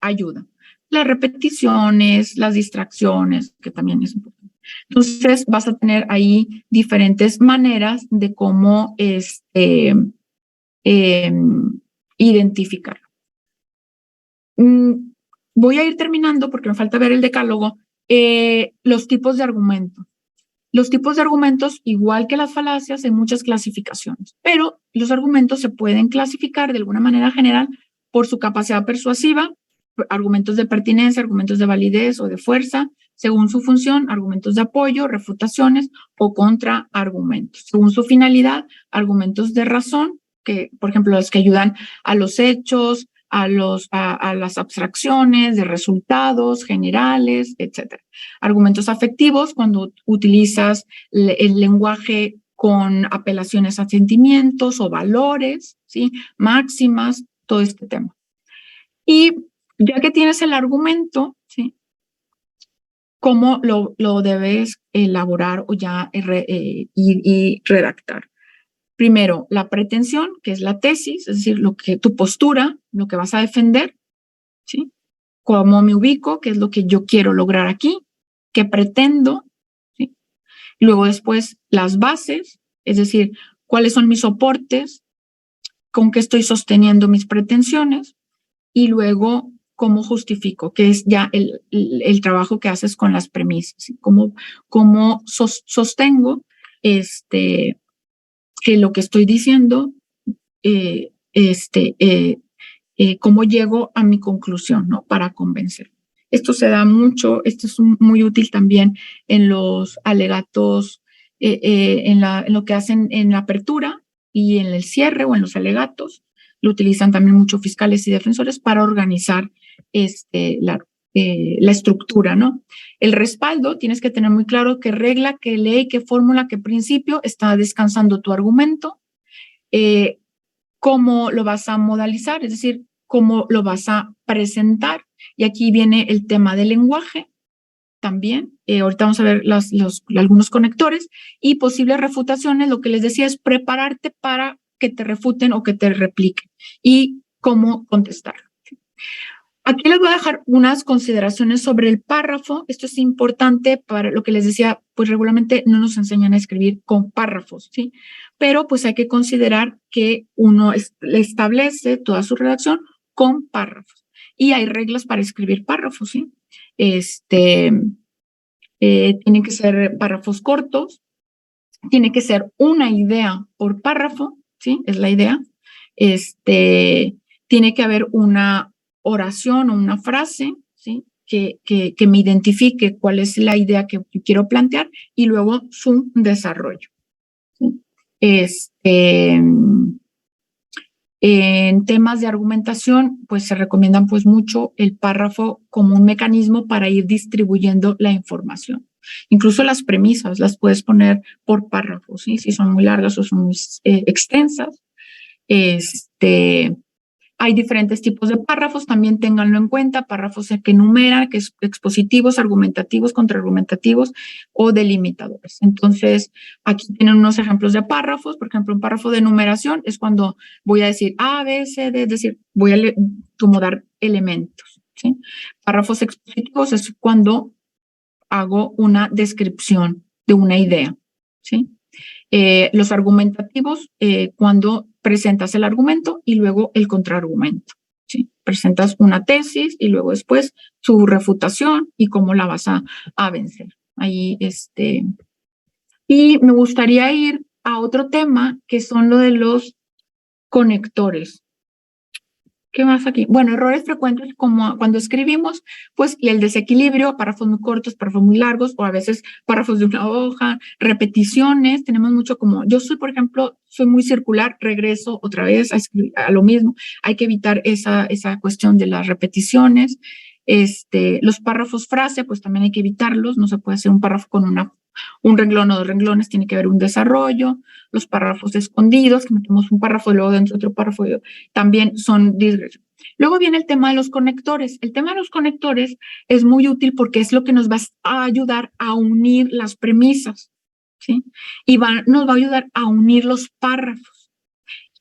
ayuda. Las repeticiones, las distracciones, que también es importante. Entonces, vas a tener ahí diferentes maneras de cómo identificarlo. voy a ir terminando porque me falta ver el decálogo. Los tipos de argumentos. Los tipos de argumentos, igual que las falacias, hay muchas clasificaciones, pero los argumentos se pueden clasificar de alguna manera general por su capacidad persuasiva, argumentos de pertinencia, argumentos de validez o de fuerza, según su función, argumentos de apoyo, refutaciones o contraargumentos. Según su finalidad, argumentos de razón, que, por ejemplo, los que ayudan a los hechos, a las abstracciones de resultados generales, etcétera. Argumentos afectivos, cuando utilizas el lenguaje con apelaciones a sentimientos o valores, ¿sí? Máximas, todo este tema. Y ya que tienes el argumento, ¿sí? ¿Cómo lo debes elaborar o ya y redactar? Primero, la pretensión, que es la tesis, es decir, tu postura, lo que vas a defender, ¿sí? Cómo me ubico, qué es lo que yo quiero lograr aquí, qué pretendo, ¿sí? Luego después las bases, es decir, cuáles son mis soportes, con qué estoy sosteniendo mis pretensiones, y luego cómo justifico, que es ya el trabajo que haces con las premisas, ¿sí? Cómo sostengo que lo que estoy diciendo, cómo llego a mi conclusión, ¿no? Para convencer. Esto se da mucho, esto es muy útil también en los alegatos, en lo que hacen en la apertura y en el cierre o en los alegatos. Lo utilizan también mucho fiscales y defensores para organizar la estructura, ¿no? El respaldo, tienes que tener muy claro qué regla, qué ley, qué fórmula, qué principio está descansando tu argumento, cómo lo vas a modalizar, es decir, cómo lo vas a presentar. Y aquí viene el tema del lenguaje también. Ahorita vamos a ver algunos conectores y posibles refutaciones. Lo que les decía es prepararte para que te refuten o que te repliquen y cómo contestar. Aquí les voy a dejar unas consideraciones sobre el párrafo. Esto es importante para lo que les decía, pues regularmente no nos enseñan a escribir con párrafos, ¿sí? Pero pues hay que considerar que uno le establece toda su redacción con párrafos. Y hay reglas para escribir párrafos, ¿sí? Tienen que ser párrafos cortos, tiene que ser una idea por párrafo, ¿sí? Es la idea. Tiene que haber una oración o una frase, ¿sí? Que me identifique cuál es la idea que quiero plantear y luego su desarrollo, ¿sí? En temas de argumentación, pues se recomiendan pues mucho el párrafo como un mecanismo para ir distribuyendo la información. Incluso las premisas las puedes poner por párrafos, ¿sí? Si son muy largas o son muy extensas. Hay diferentes tipos de párrafos, también ténganlo en cuenta, párrafos que enumeran, que es expositivos, argumentativos, contraargumentativos o delimitadores. Entonces, aquí tienen unos ejemplos de párrafos. Por ejemplo, un párrafo de enumeración es cuando voy a decir A, B, C, D, es decir, voy a acomodar elementos, ¿sí? Párrafos expositivos es cuando hago una descripción de una idea, ¿sí? Los argumentativos, cuando presentas el argumento y luego el contraargumento, ¿sí? Presentas una tesis y luego después su refutación y cómo la vas a vencer. Ahí, y me gustaría ir a otro tema que son lo de los conectores. ¿Qué más aquí? Bueno, errores frecuentes como cuando escribimos, pues, y el desequilibrio, párrafos muy cortos, párrafos muy largos, o a veces párrafos de una hoja, repeticiones, tenemos mucho como, yo soy, por ejemplo, soy muy circular, regreso otra vez a escribir a lo mismo, hay que evitar esa cuestión de las repeticiones. Los párrafos frase, pues también hay que evitarlos, no se puede hacer un párrafo con un renglón o dos renglones, tiene que haber un desarrollo. Los párrafos escondidos, que metemos un párrafo y luego dentro de otro párrafo, también son digresos. Luego viene el tema de los conectores. El tema de los conectores es muy útil porque es lo que nos va a ayudar a unir las premisas, ¿sí? Y nos va a ayudar a unir los párrafos.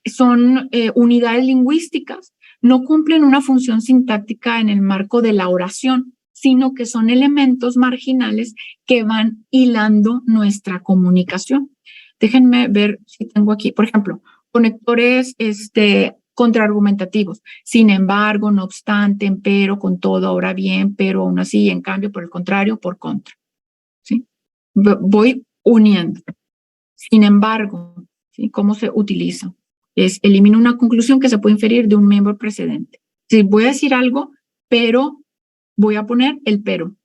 Son unidades lingüísticas, no cumplen una función sintáctica en el marco de la oración, sino que son elementos marginales que van hilando nuestra comunicación. Déjenme ver si tengo aquí, por ejemplo, conectores contraargumentativos. Sin embargo, no obstante, pero, con todo, ahora bien, pero aún así, en cambio, por el contrario, por contra. ¿Sí? Voy uniendo. Sin embargo, ¿sí? ¿Cómo se utiliza? Elimino una conclusión que se puede inferir de un miembro precedente. Si voy a decir algo, pero voy a poner el pero.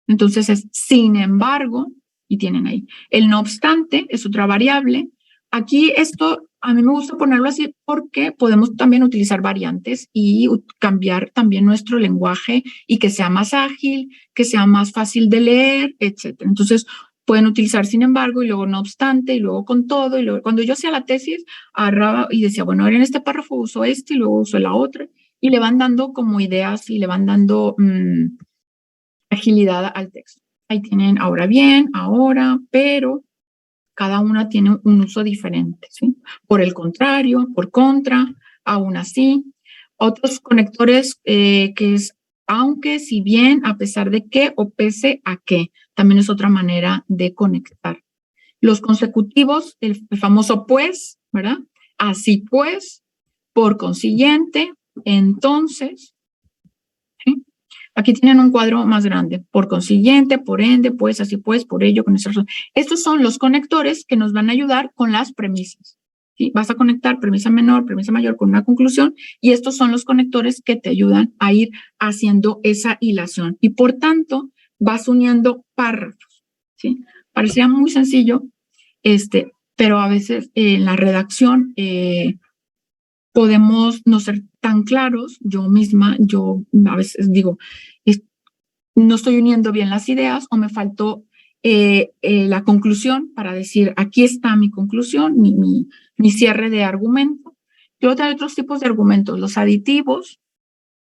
Entonces es sin embargo, y tienen ahí. El no obstante es otra variable. Aquí esto, a mí me gusta ponerlo así porque podemos también utilizar variantes y cambiar también nuestro lenguaje y que sea más ágil, que sea más fácil de leer, etc. Entonces, pueden utilizar sin embargo y luego no obstante y luego con todo. Y luego, cuando yo hacía la tesis, agarraba y decía, bueno, ahora en este párrafo uso este y luego uso la otra. Y le van dando como ideas y le van dando agilidad al texto. Ahí tienen ahora bien, ahora, pero cada una tiene un uso diferente, ¿sí? Por el contrario, por contra, aún así. Otros conectores que es aunque, si bien, a pesar de que o pese a que, también es otra manera de conectar. Los consecutivos, el famoso pues, ¿verdad? Así pues, por consiguiente, entonces, ¿sí? Aquí tienen un cuadro más grande. Por consiguiente, por ende, pues, así pues, por ello, con esa razón. Estos son los conectores que nos van a ayudar con las premisas. ¿Sí? Vas a conectar premisa menor, premisa mayor con una conclusión y estos son los conectores que te ayudan a ir haciendo esa hilación. Y por tanto, vas uniendo párrafos. ¿Sí? Parecía muy sencillo, pero a veces en la redacción podemos no ser tan claros. Yo misma, yo a veces digo, no estoy uniendo bien las ideas o me faltó la conclusión para decir, aquí está mi conclusión, mi cierre de argumento. Luego hay otros tipos de argumentos, los aditivos,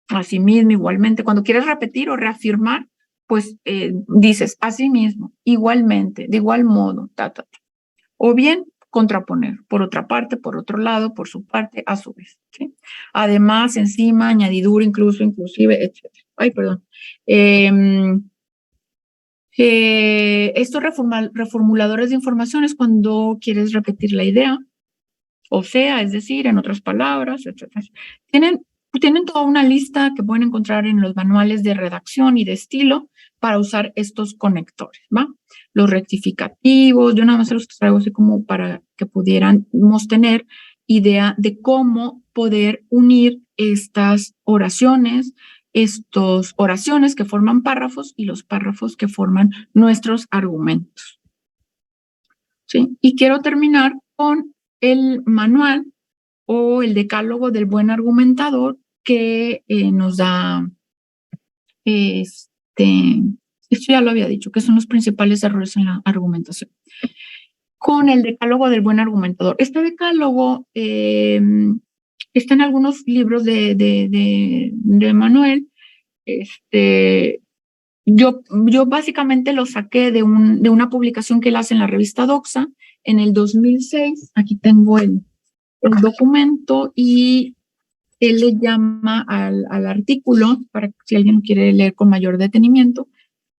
asimismo, igualmente. Cuando quieres repetir o reafirmar, pues dices, asimismo, igualmente, de igual modo, O bien, contraponer, por otra parte, por otro lado, por su parte, a su vez. ¿Sí? Además, encima, añadidura, incluso, inclusive, etc. Ay, perdón. Estos reformuladores de información es cuando quieres repetir la idea, o sea, es decir, en otras palabras, etc. Tienen toda una lista que pueden encontrar en los manuales de redacción y de estilo para usar estos conectores, ¿va? Los rectificativos, yo nada más se los traigo así como para que pudiéramos tener idea de cómo poder unir estas oraciones que forman párrafos y los párrafos que forman nuestros argumentos. ¿Sí? Y quiero terminar con el manual o el decálogo del buen argumentador que nos da, esto ya lo había dicho, que son los principales errores en la argumentación. Con el decálogo del buen argumentador. Este decálogo está en algunos libros de Manuel. Yo básicamente lo saqué de una publicación que él hace en la revista Doxa en el 2006. Aquí tengo el documento y él le llama al artículo, para que si alguien quiere leer con mayor detenimiento,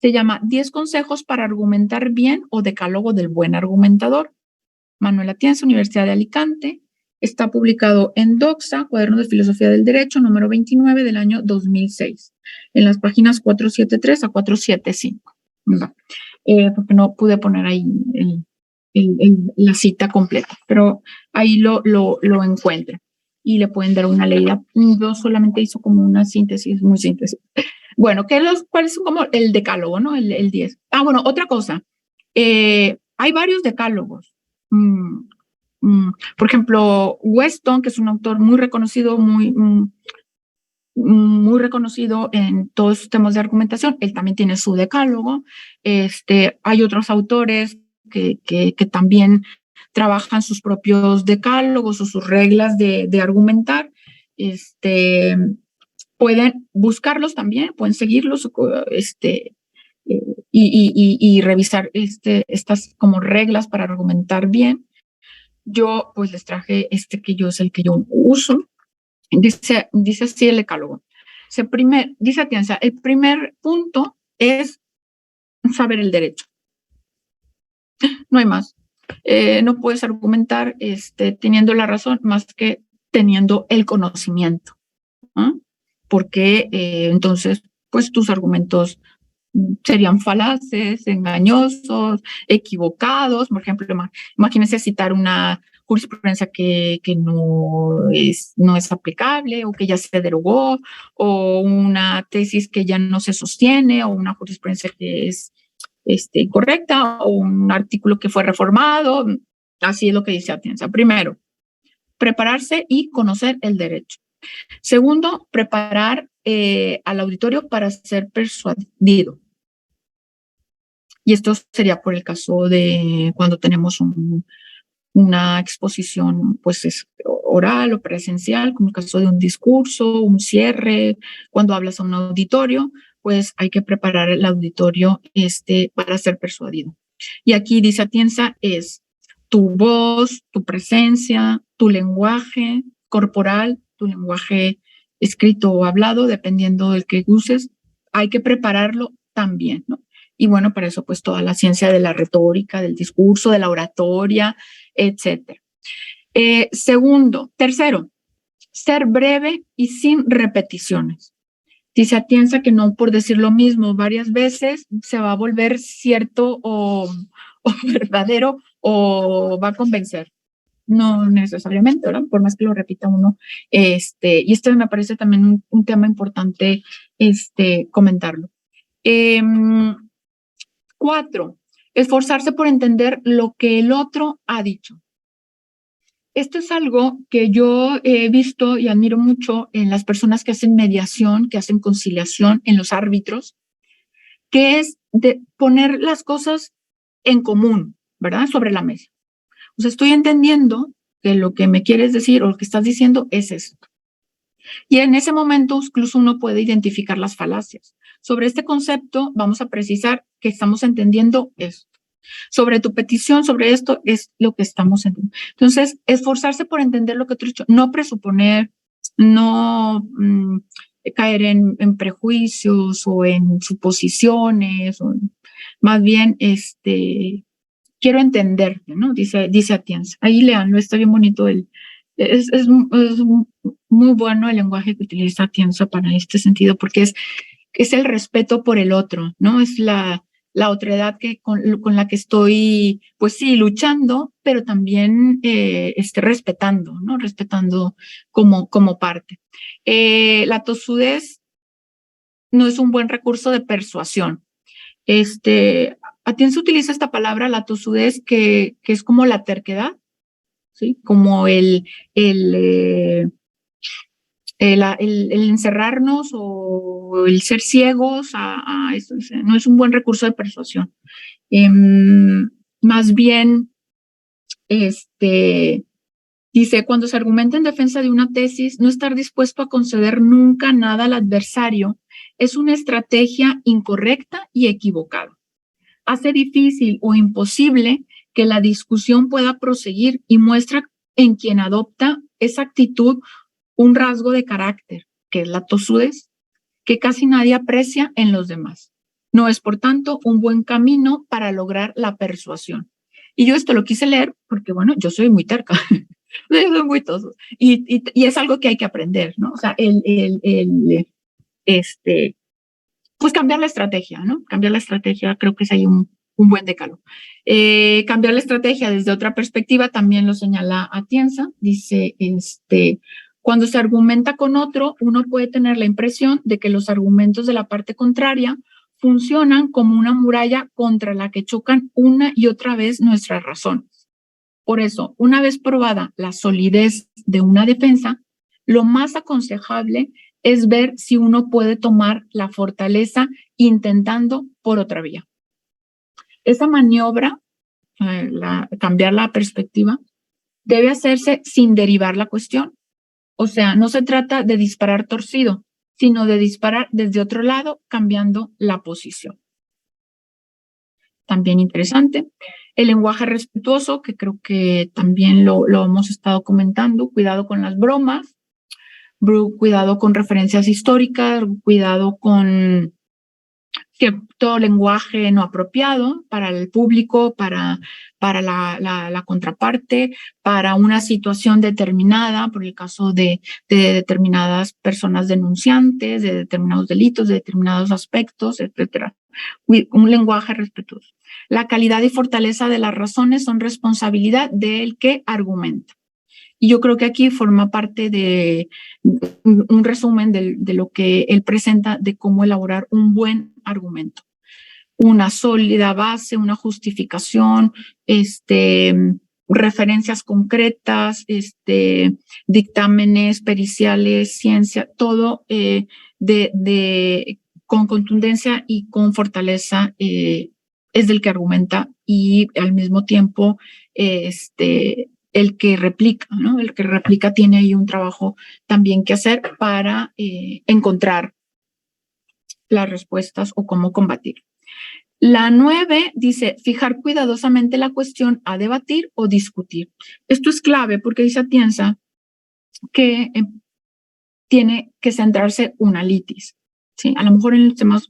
se llama 10 consejos para argumentar bien o decálogo del buen argumentador. Manuel Atienza, Universidad de Alicante. Está publicado en Doxa, Cuaderno de Filosofía del Derecho, número 29 del año 2006, en las páginas 473 a 475. Porque no pude poner ahí la cita completa, pero ahí lo encuentra y le pueden dar una leída. Yo solamente hizo como una síntesis, muy síntesis. Bueno, ¿cuáles son como el decálogo, no? El 10. Bueno, otra cosa. Hay varios decálogos. Por ejemplo, Weston, que es un autor muy reconocido, muy reconocido en todos los temas de argumentación, él también tiene su decálogo. Hay otros autores que también trabajan sus propios decálogos o sus reglas de argumentar. Pueden buscarlos también, pueden seguirlos, y revisar estas como reglas para argumentar bien. Yo pues les traje es el que yo uso. Dice así el decálogo. Dice Atienza, el primer punto es saber el derecho. No hay más. No puedes argumentar teniendo la razón más que teniendo el conocimiento, ¿no? Porque entonces, pues tus argumentos serían falaces, engañosos, equivocados. Por ejemplo, imagínense citar una jurisprudencia que no es aplicable o que ya se derogó, o una tesis que ya no se sostiene, o una jurisprudencia que es incorrecta, o un artículo que fue reformado. Así es lo que dice Atienza. Primero, prepararse y conocer el derecho. Segundo, preparar al auditorio para ser persuadido. Y esto sería por el caso de cuando tenemos una exposición, pues es oral o presencial, como el caso de un discurso, un cierre, cuando hablas a un auditorio, pues hay que preparar el auditorio para ser persuadido. Y aquí dice Atienza es tu voz, tu presencia, tu lenguaje corporal, tu lenguaje escrito o hablado, dependiendo del que uses, hay que prepararlo también, ¿no? Y bueno, para eso pues toda la ciencia de la retórica, del discurso, de la oratoria, etcétera. Tercero, ser breve y sin repeticiones. Dice Atienza que no por decir lo mismo varias veces se va a volver cierto o verdadero o va a convencer. No necesariamente, ¿verdad? Por más que lo repita uno. Y esto me parece también un tema importante comentarlo. 4, esforzarse por entender lo que el otro ha dicho. Esto es algo que yo he visto y admiro mucho en las personas que hacen mediación, que hacen conciliación, en los árbitros, que es de poner las cosas en común, ¿verdad? Sobre la mesa. O sea, estoy entendiendo que lo que me quieres decir o lo que estás diciendo es esto. Y en ese momento incluso uno puede identificar las falacias. Sobre este concepto vamos a precisar que estamos entendiendo esto. Sobre tu petición, sobre esto es lo que estamos entendiendo. Entonces, esforzarse por entender lo que tú has dicho, no presuponer, no caer en prejuicios o en suposiciones, más bien, quiero entenderte, ¿no? Dice Atienza. Ahí leanlo, está bien bonito es muy bueno el lenguaje que utiliza Atienza para este sentido, porque es el respeto por el otro, ¿no? Es la otredad con la que estoy, pues sí, luchando, pero también respetando, ¿no? Respetando como parte. La tosudez no es un buen recurso de persuasión. Atienza utiliza esta palabra, la tosudez, que es como la terquedad, ¿sí? Como el encerrarnos o el ser ciegos a eso. No es un buen recurso de persuasión. Más bien, dice, cuando se argumenta en defensa de una tesis, no estar dispuesto a conceder nunca nada al adversario es una estrategia incorrecta y equivocada. Hace difícil o imposible que la discusión pueda proseguir y muestra en quien adopta esa actitud un rasgo de carácter, que es la tosudez, que casi nadie aprecia en los demás. No es, por tanto, un buen camino para lograr la persuasión. Y yo esto lo quise leer porque, bueno, yo soy muy terca, yo soy muy toso, y es algo que hay que aprender, ¿no? O sea, pues cambiar la estrategia, ¿no? Cambiar la estrategia, creo que es ahí un buen decalo. Cambiar la estrategia desde otra perspectiva también lo señala Atienza. Dice, cuando se argumenta con otro, uno puede tener la impresión de que los argumentos de la parte contraria funcionan como una muralla contra la que chocan una y otra vez nuestras razones. Por eso, una vez probada la solidez de una defensa, lo más aconsejable es ver si uno puede tomar la fortaleza intentando por otra vía. Esa maniobra, cambiar la perspectiva, debe hacerse sin derivar la cuestión. O sea, no se trata de disparar torcido, sino de disparar desde otro lado, cambiando la posición. También interesante. El lenguaje respetuoso, que creo que también lo hemos estado comentando. Cuidado con las bromas, cuidado con referencias históricas, cuidado con cierto lenguaje no apropiado para el público, para la contraparte, para una situación determinada, por el caso de determinadas personas denunciantes, de determinados delitos, de determinados aspectos, etcétera. Un lenguaje respetuoso. La calidad y fortaleza de las razones son responsabilidad del que argumenta. Y yo creo que aquí forma parte de un resumen de lo que él presenta de cómo elaborar un buen argumento. Una sólida base, una justificación, referencias concretas, dictámenes periciales, ciencia, todo con contundencia y con fortaleza es del que argumenta y al mismo tiempo el que replica, ¿no? El que replica tiene ahí un trabajo también que hacer para encontrar las respuestas o cómo combatir. La 9 dice, fijar cuidadosamente la cuestión a debatir o discutir. Esto es clave porque dice Atienza que tiene que centrarse una litis. ¿Sí? A lo mejor en los temas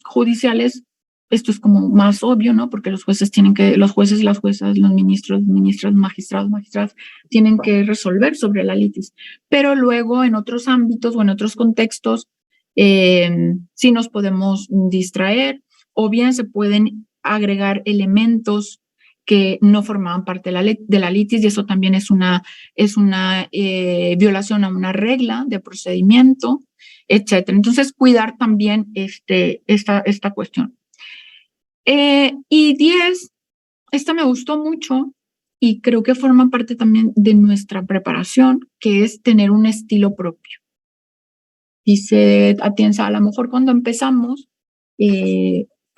judiciales esto es como más obvio, ¿no? Porque los jueces y las juezas, los ministros, ministras, magistradas, tienen que resolver sobre la litis. Pero luego en otros ámbitos o en otros contextos sí nos podemos distraer o bien se pueden agregar elementos que no formaban parte de la litis y eso también es una violación a una regla de procedimiento, etcétera. Entonces, cuidar también esta cuestión. Y 10, esta me gustó mucho y creo que forma parte también de nuestra preparación, que es tener un estilo propio. Dice Atienza, a lo mejor cuando empezamos,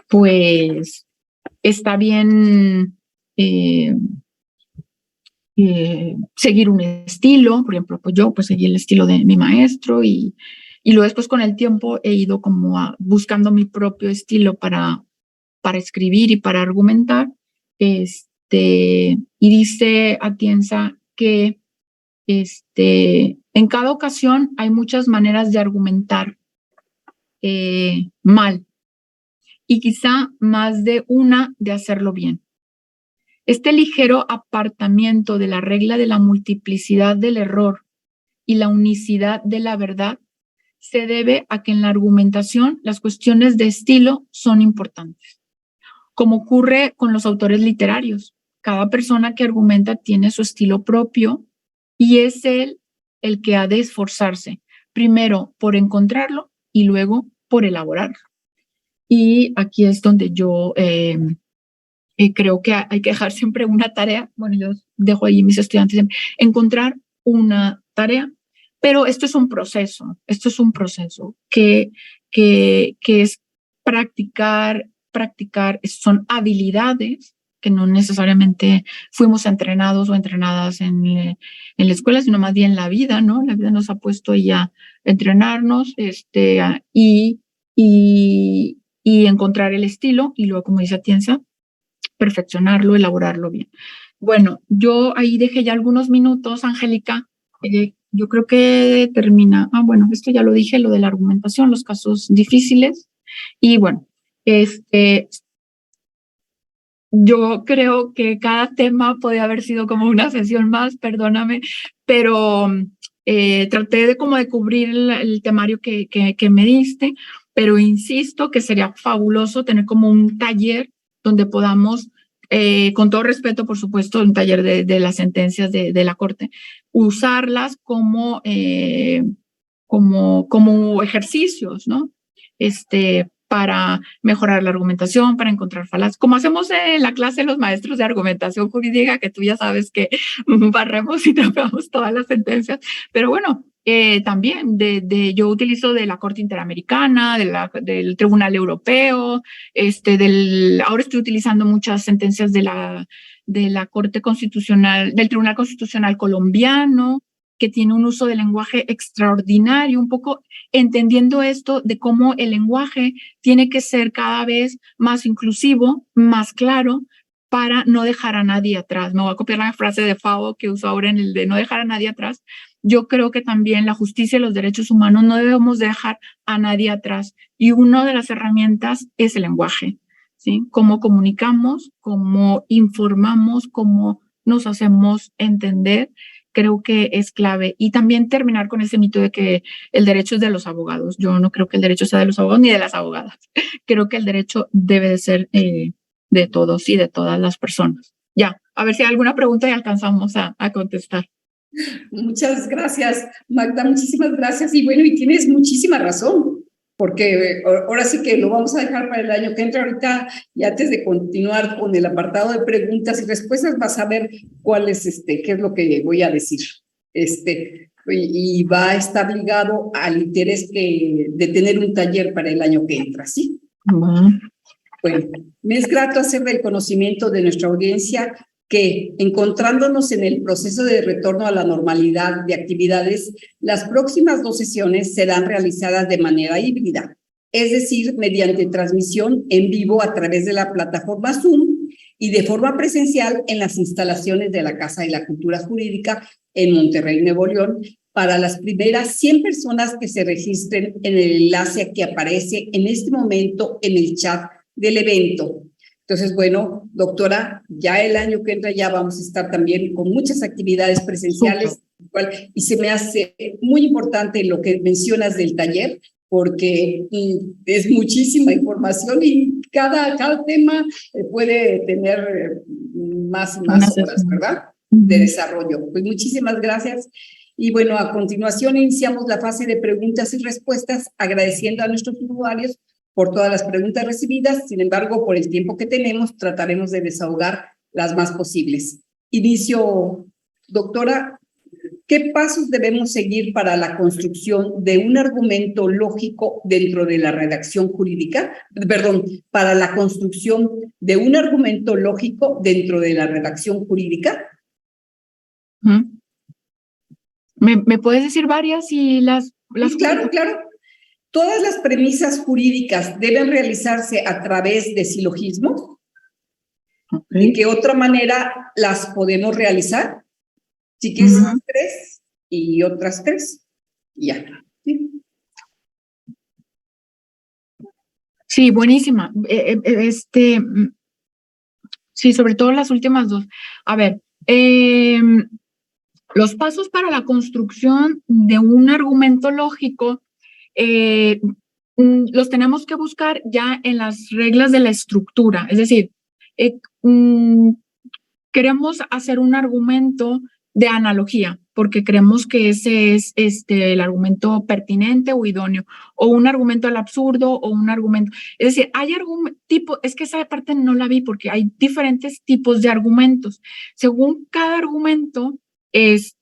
pues está bien seguir un estilo, por ejemplo, pues yo pues seguí el estilo de mi maestro y luego después con el tiempo he ido como buscando mi propio estilo para escribir y para argumentar, y dice Atienza que en cada ocasión hay muchas maneras de argumentar mal y quizá más de una de hacerlo bien. Este ligero apartamiento de la regla de la multiplicidad del error y la unicidad de la verdad se debe a que en la argumentación las cuestiones de estilo son importantes. Como ocurre con los autores literarios, cada persona que argumenta tiene su estilo propio y es él el que ha de esforzarse, primero por encontrarlo y luego por elaborarlo. Y aquí es donde yo creo que hay que dejar siempre una tarea, bueno, yo dejo ahí a mis estudiantes, encontrar una tarea, pero esto es un proceso que es practicar, son habilidades que no necesariamente fuimos entrenados o entrenadas en la escuela, sino más bien la vida, ¿no? La vida nos ha puesto ya a entrenarnos y encontrar el estilo y luego, como dice Atienza, perfeccionarlo, elaborarlo bien. Bueno, yo ahí dejé ya algunos minutos, Angélica. Yo creo que termina. Bueno, esto ya lo dije, lo de la argumentación, los casos difíciles. Y bueno, yo creo que cada tema podía haber sido como una sesión más, perdóname, pero traté de cubrir el temario que me diste, pero insisto que sería fabuloso tener como un taller donde podamos, con todo respeto, por supuesto, un taller de las sentencias de la Corte, usarlas como ejercicios, ¿no? Para mejorar la argumentación, para encontrar falacias, como hacemos en la clase de los maestros de argumentación jurídica, que tú ya sabes que barremos y trapeamos todas las sentencias, pero bueno, también yo utilizo de la Corte Interamericana, del Tribunal Europeo, ahora estoy utilizando muchas sentencias de la Corte Constitucional, del Tribunal Constitucional colombiano, que tiene un uso de lenguaje extraordinario, un poco entendiendo esto de cómo el lenguaje tiene que ser cada vez más inclusivo, más claro, para no dejar a nadie atrás. Me voy a copiar la frase de Favo que uso ahora en el de no dejar a nadie atrás, yo creo que también la justicia y los derechos humanos no debemos dejar a nadie atrás. Y una de las herramientas es el lenguaje, ¿sí? Cómo comunicamos, cómo informamos, cómo nos hacemos entender, creo que es clave. Y también terminar con ese mito de que el derecho es de los abogados. Yo no creo que el derecho sea de los abogados ni de las abogadas. Creo que el derecho debe de ser de todos y de todas las personas. Ya, a ver si hay alguna pregunta y alcanzamos a contestar. Muchas gracias, Magda, muchísimas gracias. Y bueno, y tienes muchísima razón, porque ahora sí que lo vamos a dejar para el año que entra ahorita, y antes de continuar con el apartado de preguntas y respuestas, vas a ver cuál es qué es lo que voy a decir. Y va a estar ligado al interés de tener un taller para el año que entra, ¿sí? Bueno, me es grato hacer del conocimiento de nuestra audiencia que, encontrándonos en el proceso de retorno a la normalidad de actividades, las próximas 2 sesiones serán realizadas de manera híbrida, es decir, mediante transmisión en vivo a través de la plataforma Zoom y de forma presencial en las instalaciones de la Casa de la Cultura Jurídica en Monterrey, Nuevo León, para las primeras 100 personas que se registren en el enlace que aparece en este momento en el chat del evento. Entonces, bueno, doctora, ya el año que entra ya vamos a estar también con muchas actividades presenciales, y se me hace muy importante lo que mencionas del taller, porque es muchísima información y cada tema puede tener más horas, ¿verdad? De desarrollo. Pues muchísimas gracias. Y bueno, a continuación iniciamos la fase de preguntas y respuestas, agradeciendo a nuestros usuarios por todas las preguntas recibidas. Sin embargo, por el tiempo que tenemos, trataremos de desahogar las más posibles. Inicio, doctora. ¿Qué pasos debemos seguir para la construcción de un argumento lógico dentro de la redacción jurídica? Perdón, para la construcción de un argumento lógico dentro de la redacción jurídica. ¿Me puedes decir varias y las... Sí, claro. ¿Todas las premisas jurídicas deben realizarse a través de silogismos? ¿De qué otra manera las podemos realizar? Si quieres 3 y otras 3, ya. Sí, buenísima. Sí, sobre todo las últimas 2. A ver, los pasos para la construcción de un argumento lógico los tenemos que buscar ya en las reglas de la estructura. Es decir, queremos hacer un argumento de analogía, porque creemos que ese es el argumento pertinente o idóneo, o un argumento al absurdo, o un argumento. Es decir, hay algún tipo, es que esa parte no la vi porque hay diferentes tipos de argumentos. Según cada argumento, es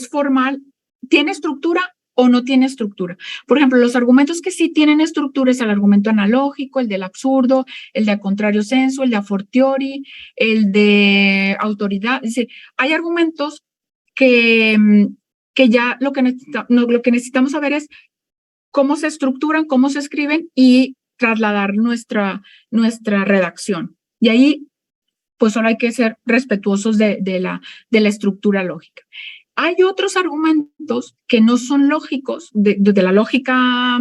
formal, tiene estructura o no tiene estructura. Por ejemplo, los argumentos que sí tienen estructura es el argumento analógico, el del absurdo, el de a contrario sensu, el de a fortiori, el de autoridad. Es decir, hay argumentos que ya lo que necesitamos saber es cómo se estructuran, cómo se escriben y trasladar nuestra redacción. Y ahí, pues solo hay que ser respetuosos de la estructura lógica. Hay otros argumentos que no son lógicos, de la lógica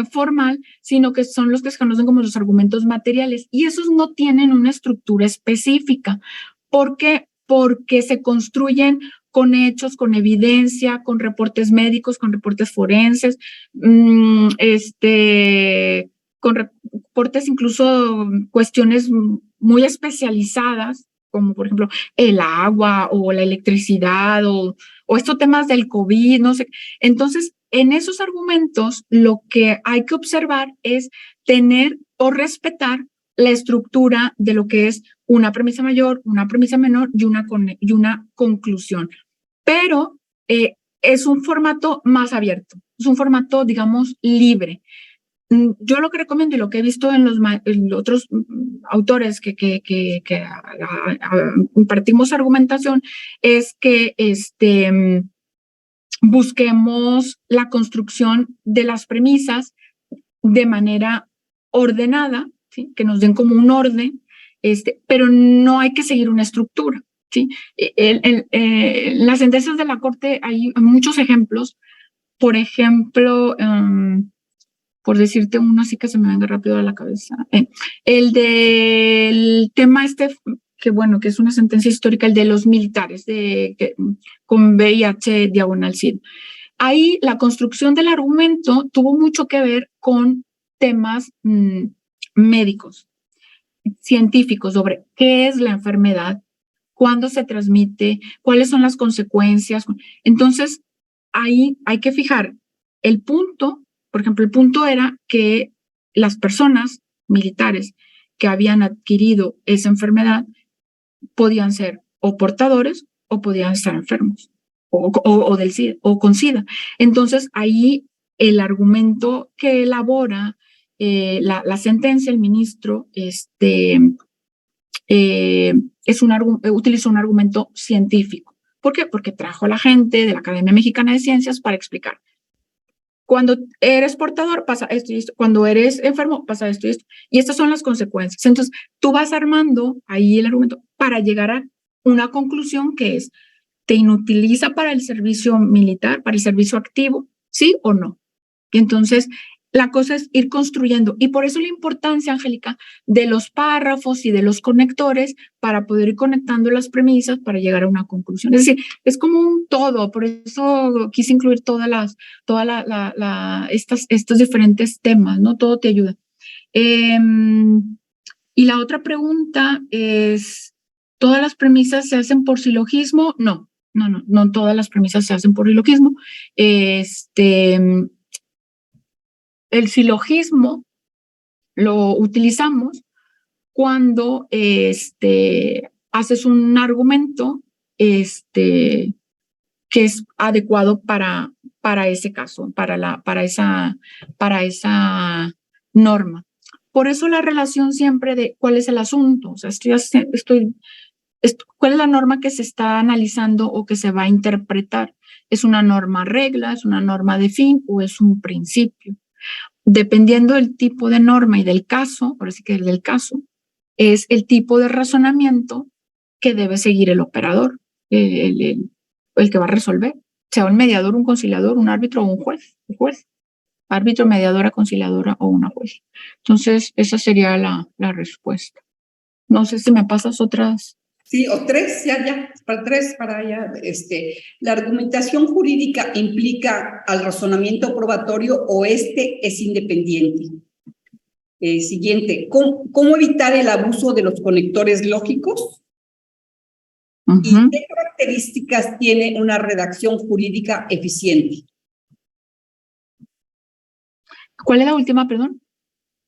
formal, sino que son los que se conocen como los argumentos materiales, y esos no tienen una estructura específica. ¿Por qué? Porque se construyen con hechos, con evidencia, con reportes médicos, con reportes forenses, con reportes, incluso cuestiones muy especializadas, como por ejemplo el agua o la electricidad o estos temas del COVID, no sé. Entonces, en esos argumentos, lo que hay que observar es tener o respetar la estructura de lo que es una premisa mayor, una premisa menor y una conclusión. Pero es un formato más abierto, es un formato, digamos, libre. Yo lo que recomiendo y lo que he visto en otros autores que impartimos argumentación es que busquemos la construcción de las premisas de manera ordenada, ¿sí? Que nos den como un orden, pero no hay que seguir una estructura. ¿sí? Las sentencias de la Corte hay muchos ejemplos. Por ejemplo, por decirte uno así que se me venga rápido a la cabeza, el del tema que bueno, que es una sentencia histórica, el de los militares con VIH diagonal SID. Ahí la construcción del argumento tuvo mucho que ver con temas médicos, científicos, sobre qué es la enfermedad, cuándo se transmite, cuáles son las consecuencias. Entonces, ahí hay que fijar el punto. Por ejemplo, el punto era que las personas militares que habían adquirido esa enfermedad podían ser o portadores o podían estar enfermos o del SIDA, o con SIDA. Entonces, ahí el argumento que elabora la sentencia, el ministro, utiliza un argumento científico. ¿Por qué? Porque trajo a la gente de la Academia Mexicana de Ciencias para explicar. Cuando eres portador pasa esto y esto, cuando eres enfermo pasa esto y esto, y estas son las consecuencias. Entonces, tú vas armando ahí el argumento para llegar a una conclusión que es, ¿te inutiliza para el servicio militar, para el servicio activo? ¿Sí o no? Y entonces, la cosa es ir construyendo. Y por eso la importancia, Angélica, de los párrafos y de los conectores para poder ir conectando las premisas para llegar a una conclusión. Es decir, es como un todo. Por eso quise incluir estos diferentes temas, ¿no? Todo te ayuda. Y la otra pregunta es, ¿todas las premisas se hacen por silogismo? No todas las premisas se hacen por silogismo. El silogismo lo utilizamos cuando haces un argumento que es adecuado para ese caso, para esa norma. Por eso la relación siempre de cuál es el asunto, o sea, cuál es la norma que se está analizando o que se va a interpretar. ¿Es una norma regla, es una norma de fin o es un principio? Dependiendo del tipo de norma y del caso, ahora sí que del caso, es el tipo de razonamiento que debe seguir el operador, el que va a resolver, sea un mediador, un conciliador, un árbitro o un juez, árbitro, mediadora, conciliadora o una juez. Entonces, esa sería la respuesta. No sé si me pasas otras. Sí, o tres, para ya. La argumentación jurídica implica al razonamiento probatorio o es independiente. Siguiente, ¿cómo evitar el abuso de los conectores lógicos? ¿Y qué características tiene una redacción jurídica eficiente? ¿Cuál es la última, perdón?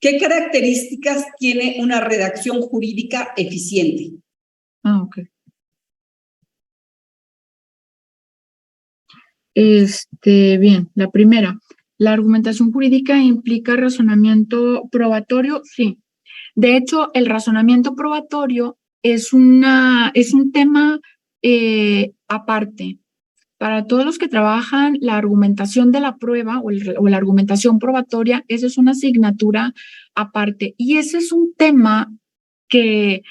¿Qué características tiene una redacción jurídica eficiente? Ok. Bien, la primera, ¿la argumentación jurídica implica razonamiento probatorio? Sí. De hecho, el razonamiento probatorio es un tema aparte. Para todos los que trabajan la argumentación de la prueba o la argumentación probatoria, esa es una asignatura aparte. Y ese es un tema que,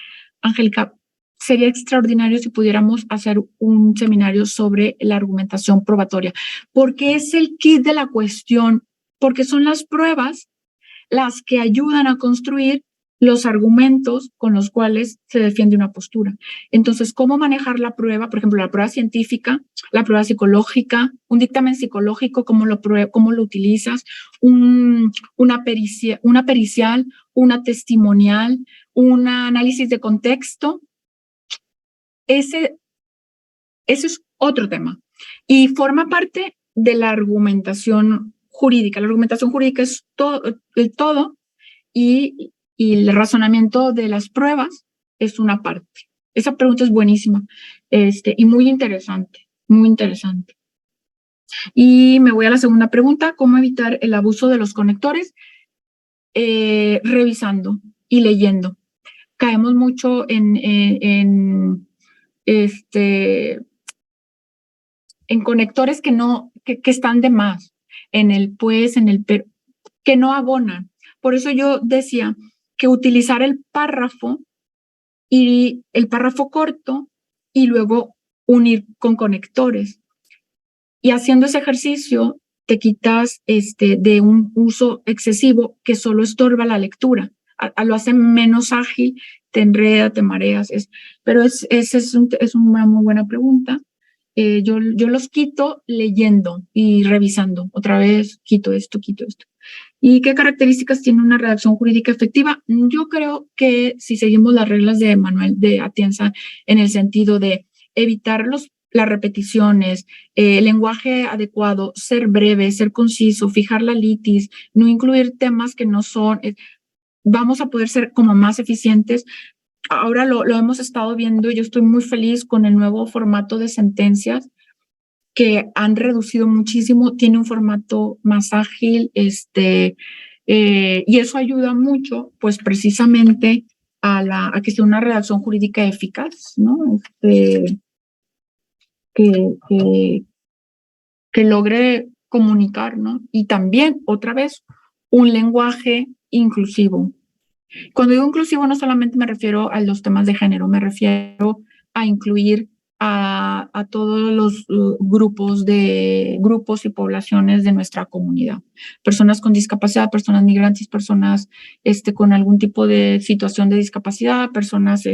Angélica, sería extraordinario si pudiéramos hacer un seminario sobre la argumentación probatoria, porque es el kit de la cuestión, porque son las pruebas las que ayudan a construir los argumentos con los cuales se defiende una postura. Entonces, ¿cómo manejar la prueba? Por ejemplo, la prueba científica, la prueba psicológica, un dictamen psicológico, ¿cómo lo utilizas? Una pericial, una testimonial, un análisis de contexto. Ese es otro tema y forma parte de la argumentación jurídica. La argumentación jurídica es el todo y el razonamiento de las pruebas es una parte. Esa pregunta es buenísima y muy interesante, muy interesante. Y me voy a la segunda pregunta, ¿cómo evitar el abuso de los conectores? Revisando y leyendo. Caemos mucho en conectores que están de más, en el pues, en el pero, que no abonan. Por eso yo decía que utilizar el párrafo corto y luego unir con conectores. Y haciendo ese ejercicio te quitas de un uso excesivo que solo estorba la lectura. Lo hace menos ágil, te enreda, te mareas. Pero es una muy buena pregunta. Yo los quito leyendo y revisando. Otra vez, quito esto, quito esto. ¿Y qué características tiene una redacción jurídica efectiva? Yo creo que si seguimos las reglas de Manuel de Atienza en el sentido de evitar las repeticiones, lenguaje adecuado, ser breve, ser conciso, fijar la litis, no incluir temas que no son, vamos a poder ser como más eficientes. Ahora lo hemos estado viendo, yo estoy muy feliz con el nuevo formato de sentencias que han reducido muchísimo, tiene un formato más ágil, y eso ayuda mucho, pues precisamente a que sea una redacción jurídica eficaz, ¿no? Que logre comunicar, ¿no? Y también, otra vez, un lenguaje inclusivo. Cuando digo inclusivo, no solamente me refiero a los temas de género, me refiero a incluir a todos los grupos y poblaciones de nuestra comunidad. Personas con discapacidad, personas migrantes, personas con algún tipo de situación de discapacidad, personas,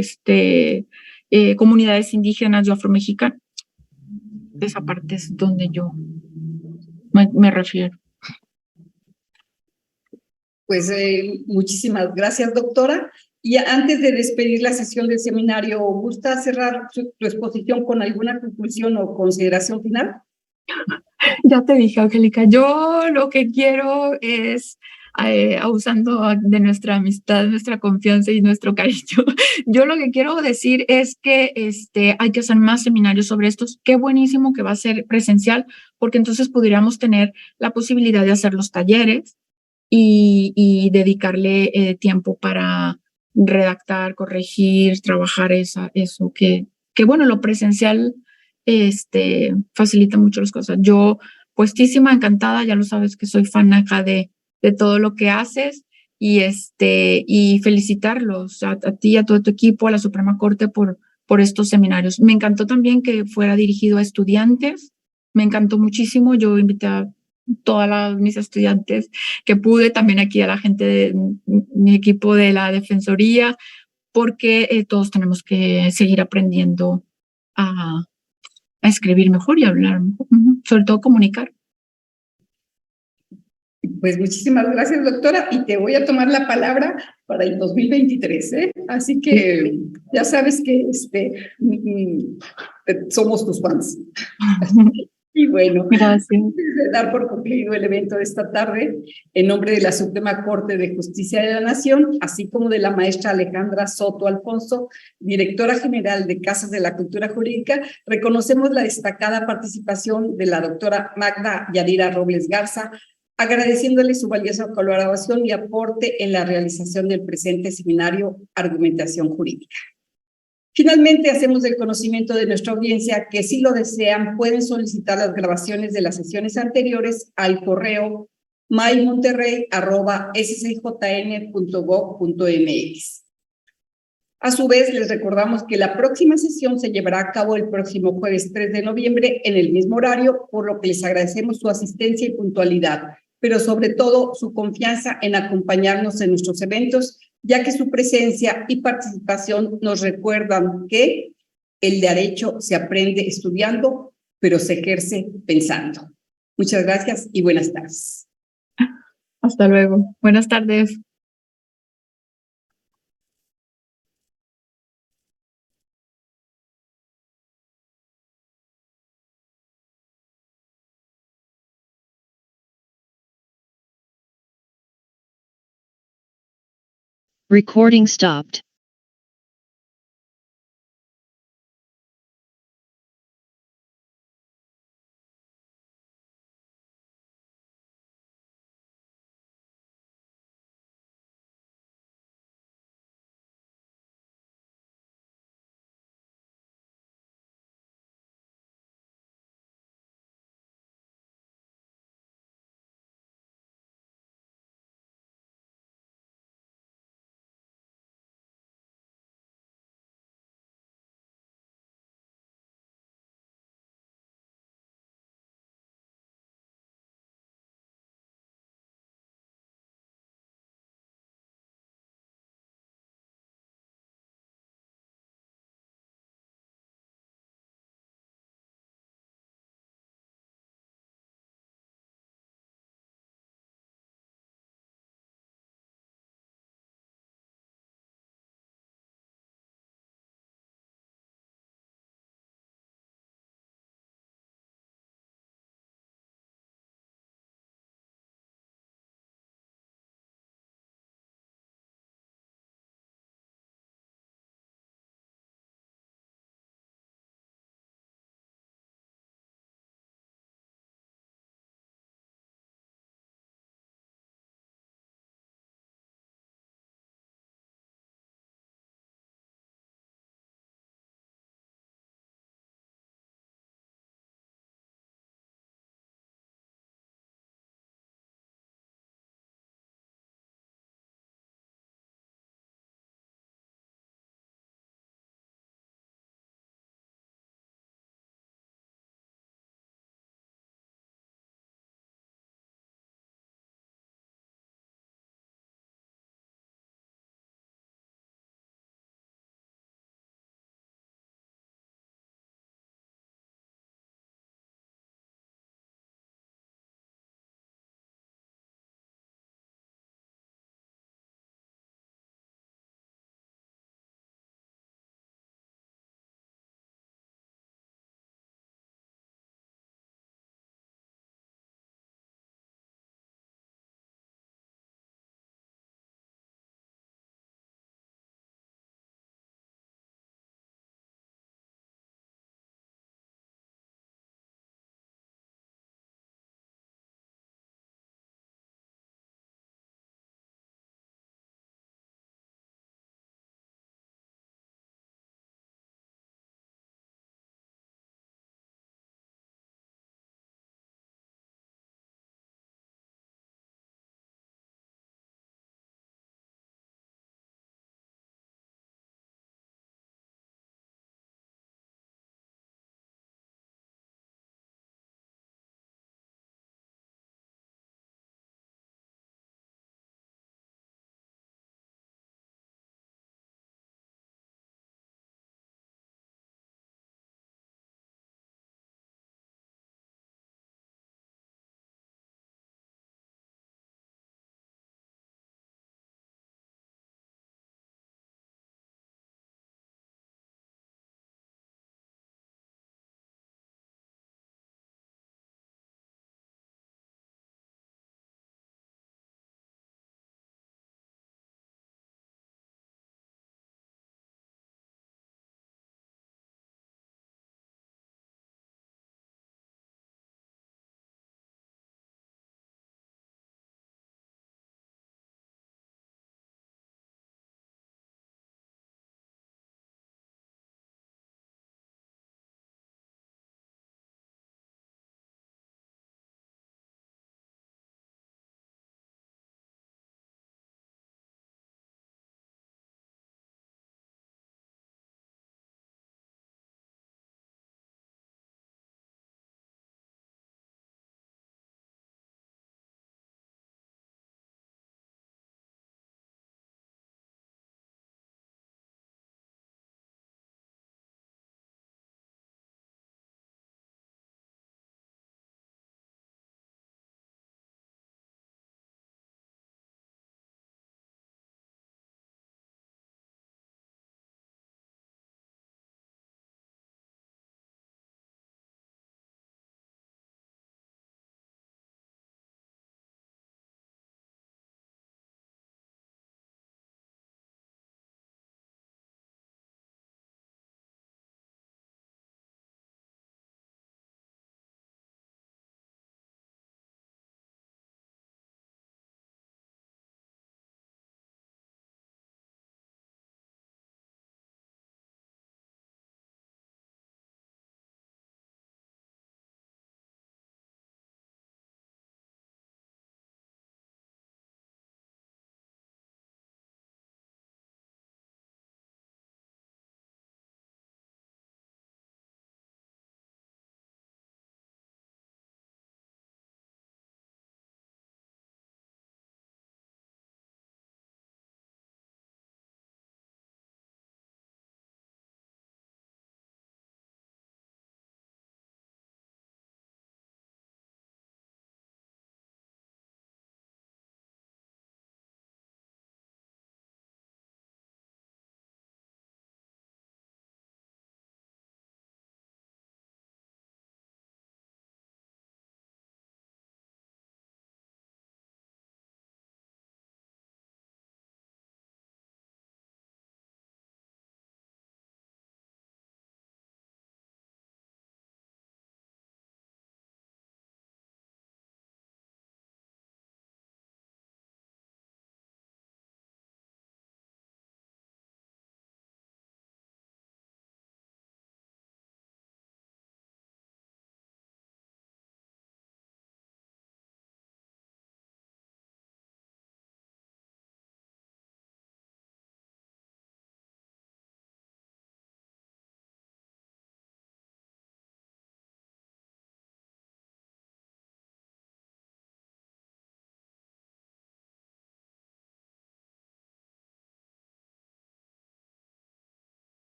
comunidades indígenas y afromexicanas. Esa parte es donde yo me refiero. Pues muchísimas gracias, doctora. Y antes de despedir la sesión del seminario, ¿gusta cerrar tu exposición con alguna conclusión o consideración final? Ya te dije, Angélica, yo lo que quiero es, abusando de nuestra amistad, nuestra confianza y nuestro cariño, yo lo que quiero decir es que hay que hacer más seminarios sobre estos. Qué buenísimo que va a ser presencial, porque entonces podríamos tener la posibilidad de hacer los talleres y dedicarle tiempo para redactar, corregir, trabajar eso que bueno, lo presencial facilita mucho las cosas. Yo, puestísima, encantada, ya lo sabes que soy fan acá de todo lo que haces y felicitarlos a ti y a todo tu equipo, a la Suprema Corte por estos seminarios. Me encantó también que fuera dirigido a estudiantes, me encantó muchísimo. Yo invité a todas mis estudiantes que pude, también aquí a la gente de mi equipo de la Defensoría, porque todos tenemos que seguir aprendiendo a escribir mejor y hablar mejor, sobre todo comunicar. Pues muchísimas gracias, doctora, y te voy a tomar la palabra para el 2023, ¿eh? Así que ya sabes que somos tus fans. Y bueno, gracias. Antes de dar por concluido el evento de esta tarde, en nombre de la Suprema Corte de Justicia de la Nación, así como de la maestra Alejandra Soto Alfonso, directora general de Casas de la Cultura Jurídica, reconocemos la destacada participación de la doctora Magda Yadira Robles Garza, agradeciéndole su valiosa colaboración y aporte en la realización del presente seminario Argumentación Jurídica. Finalmente, hacemos del conocimiento de nuestra audiencia que, si lo desean, pueden solicitar las grabaciones de las sesiones anteriores al correo maymonterrey@scjn.gov.mx. A su vez, les recordamos que la próxima sesión se llevará a cabo el próximo jueves 3 de noviembre en el mismo horario, por lo que les agradecemos su asistencia y puntualidad, pero sobre todo su confianza en acompañarnos en nuestros eventos, ya que su presencia y participación nos recuerdan que el derecho se aprende estudiando, pero se ejerce pensando. Muchas gracias y buenas tardes. Hasta luego. Buenas tardes. Recording stopped.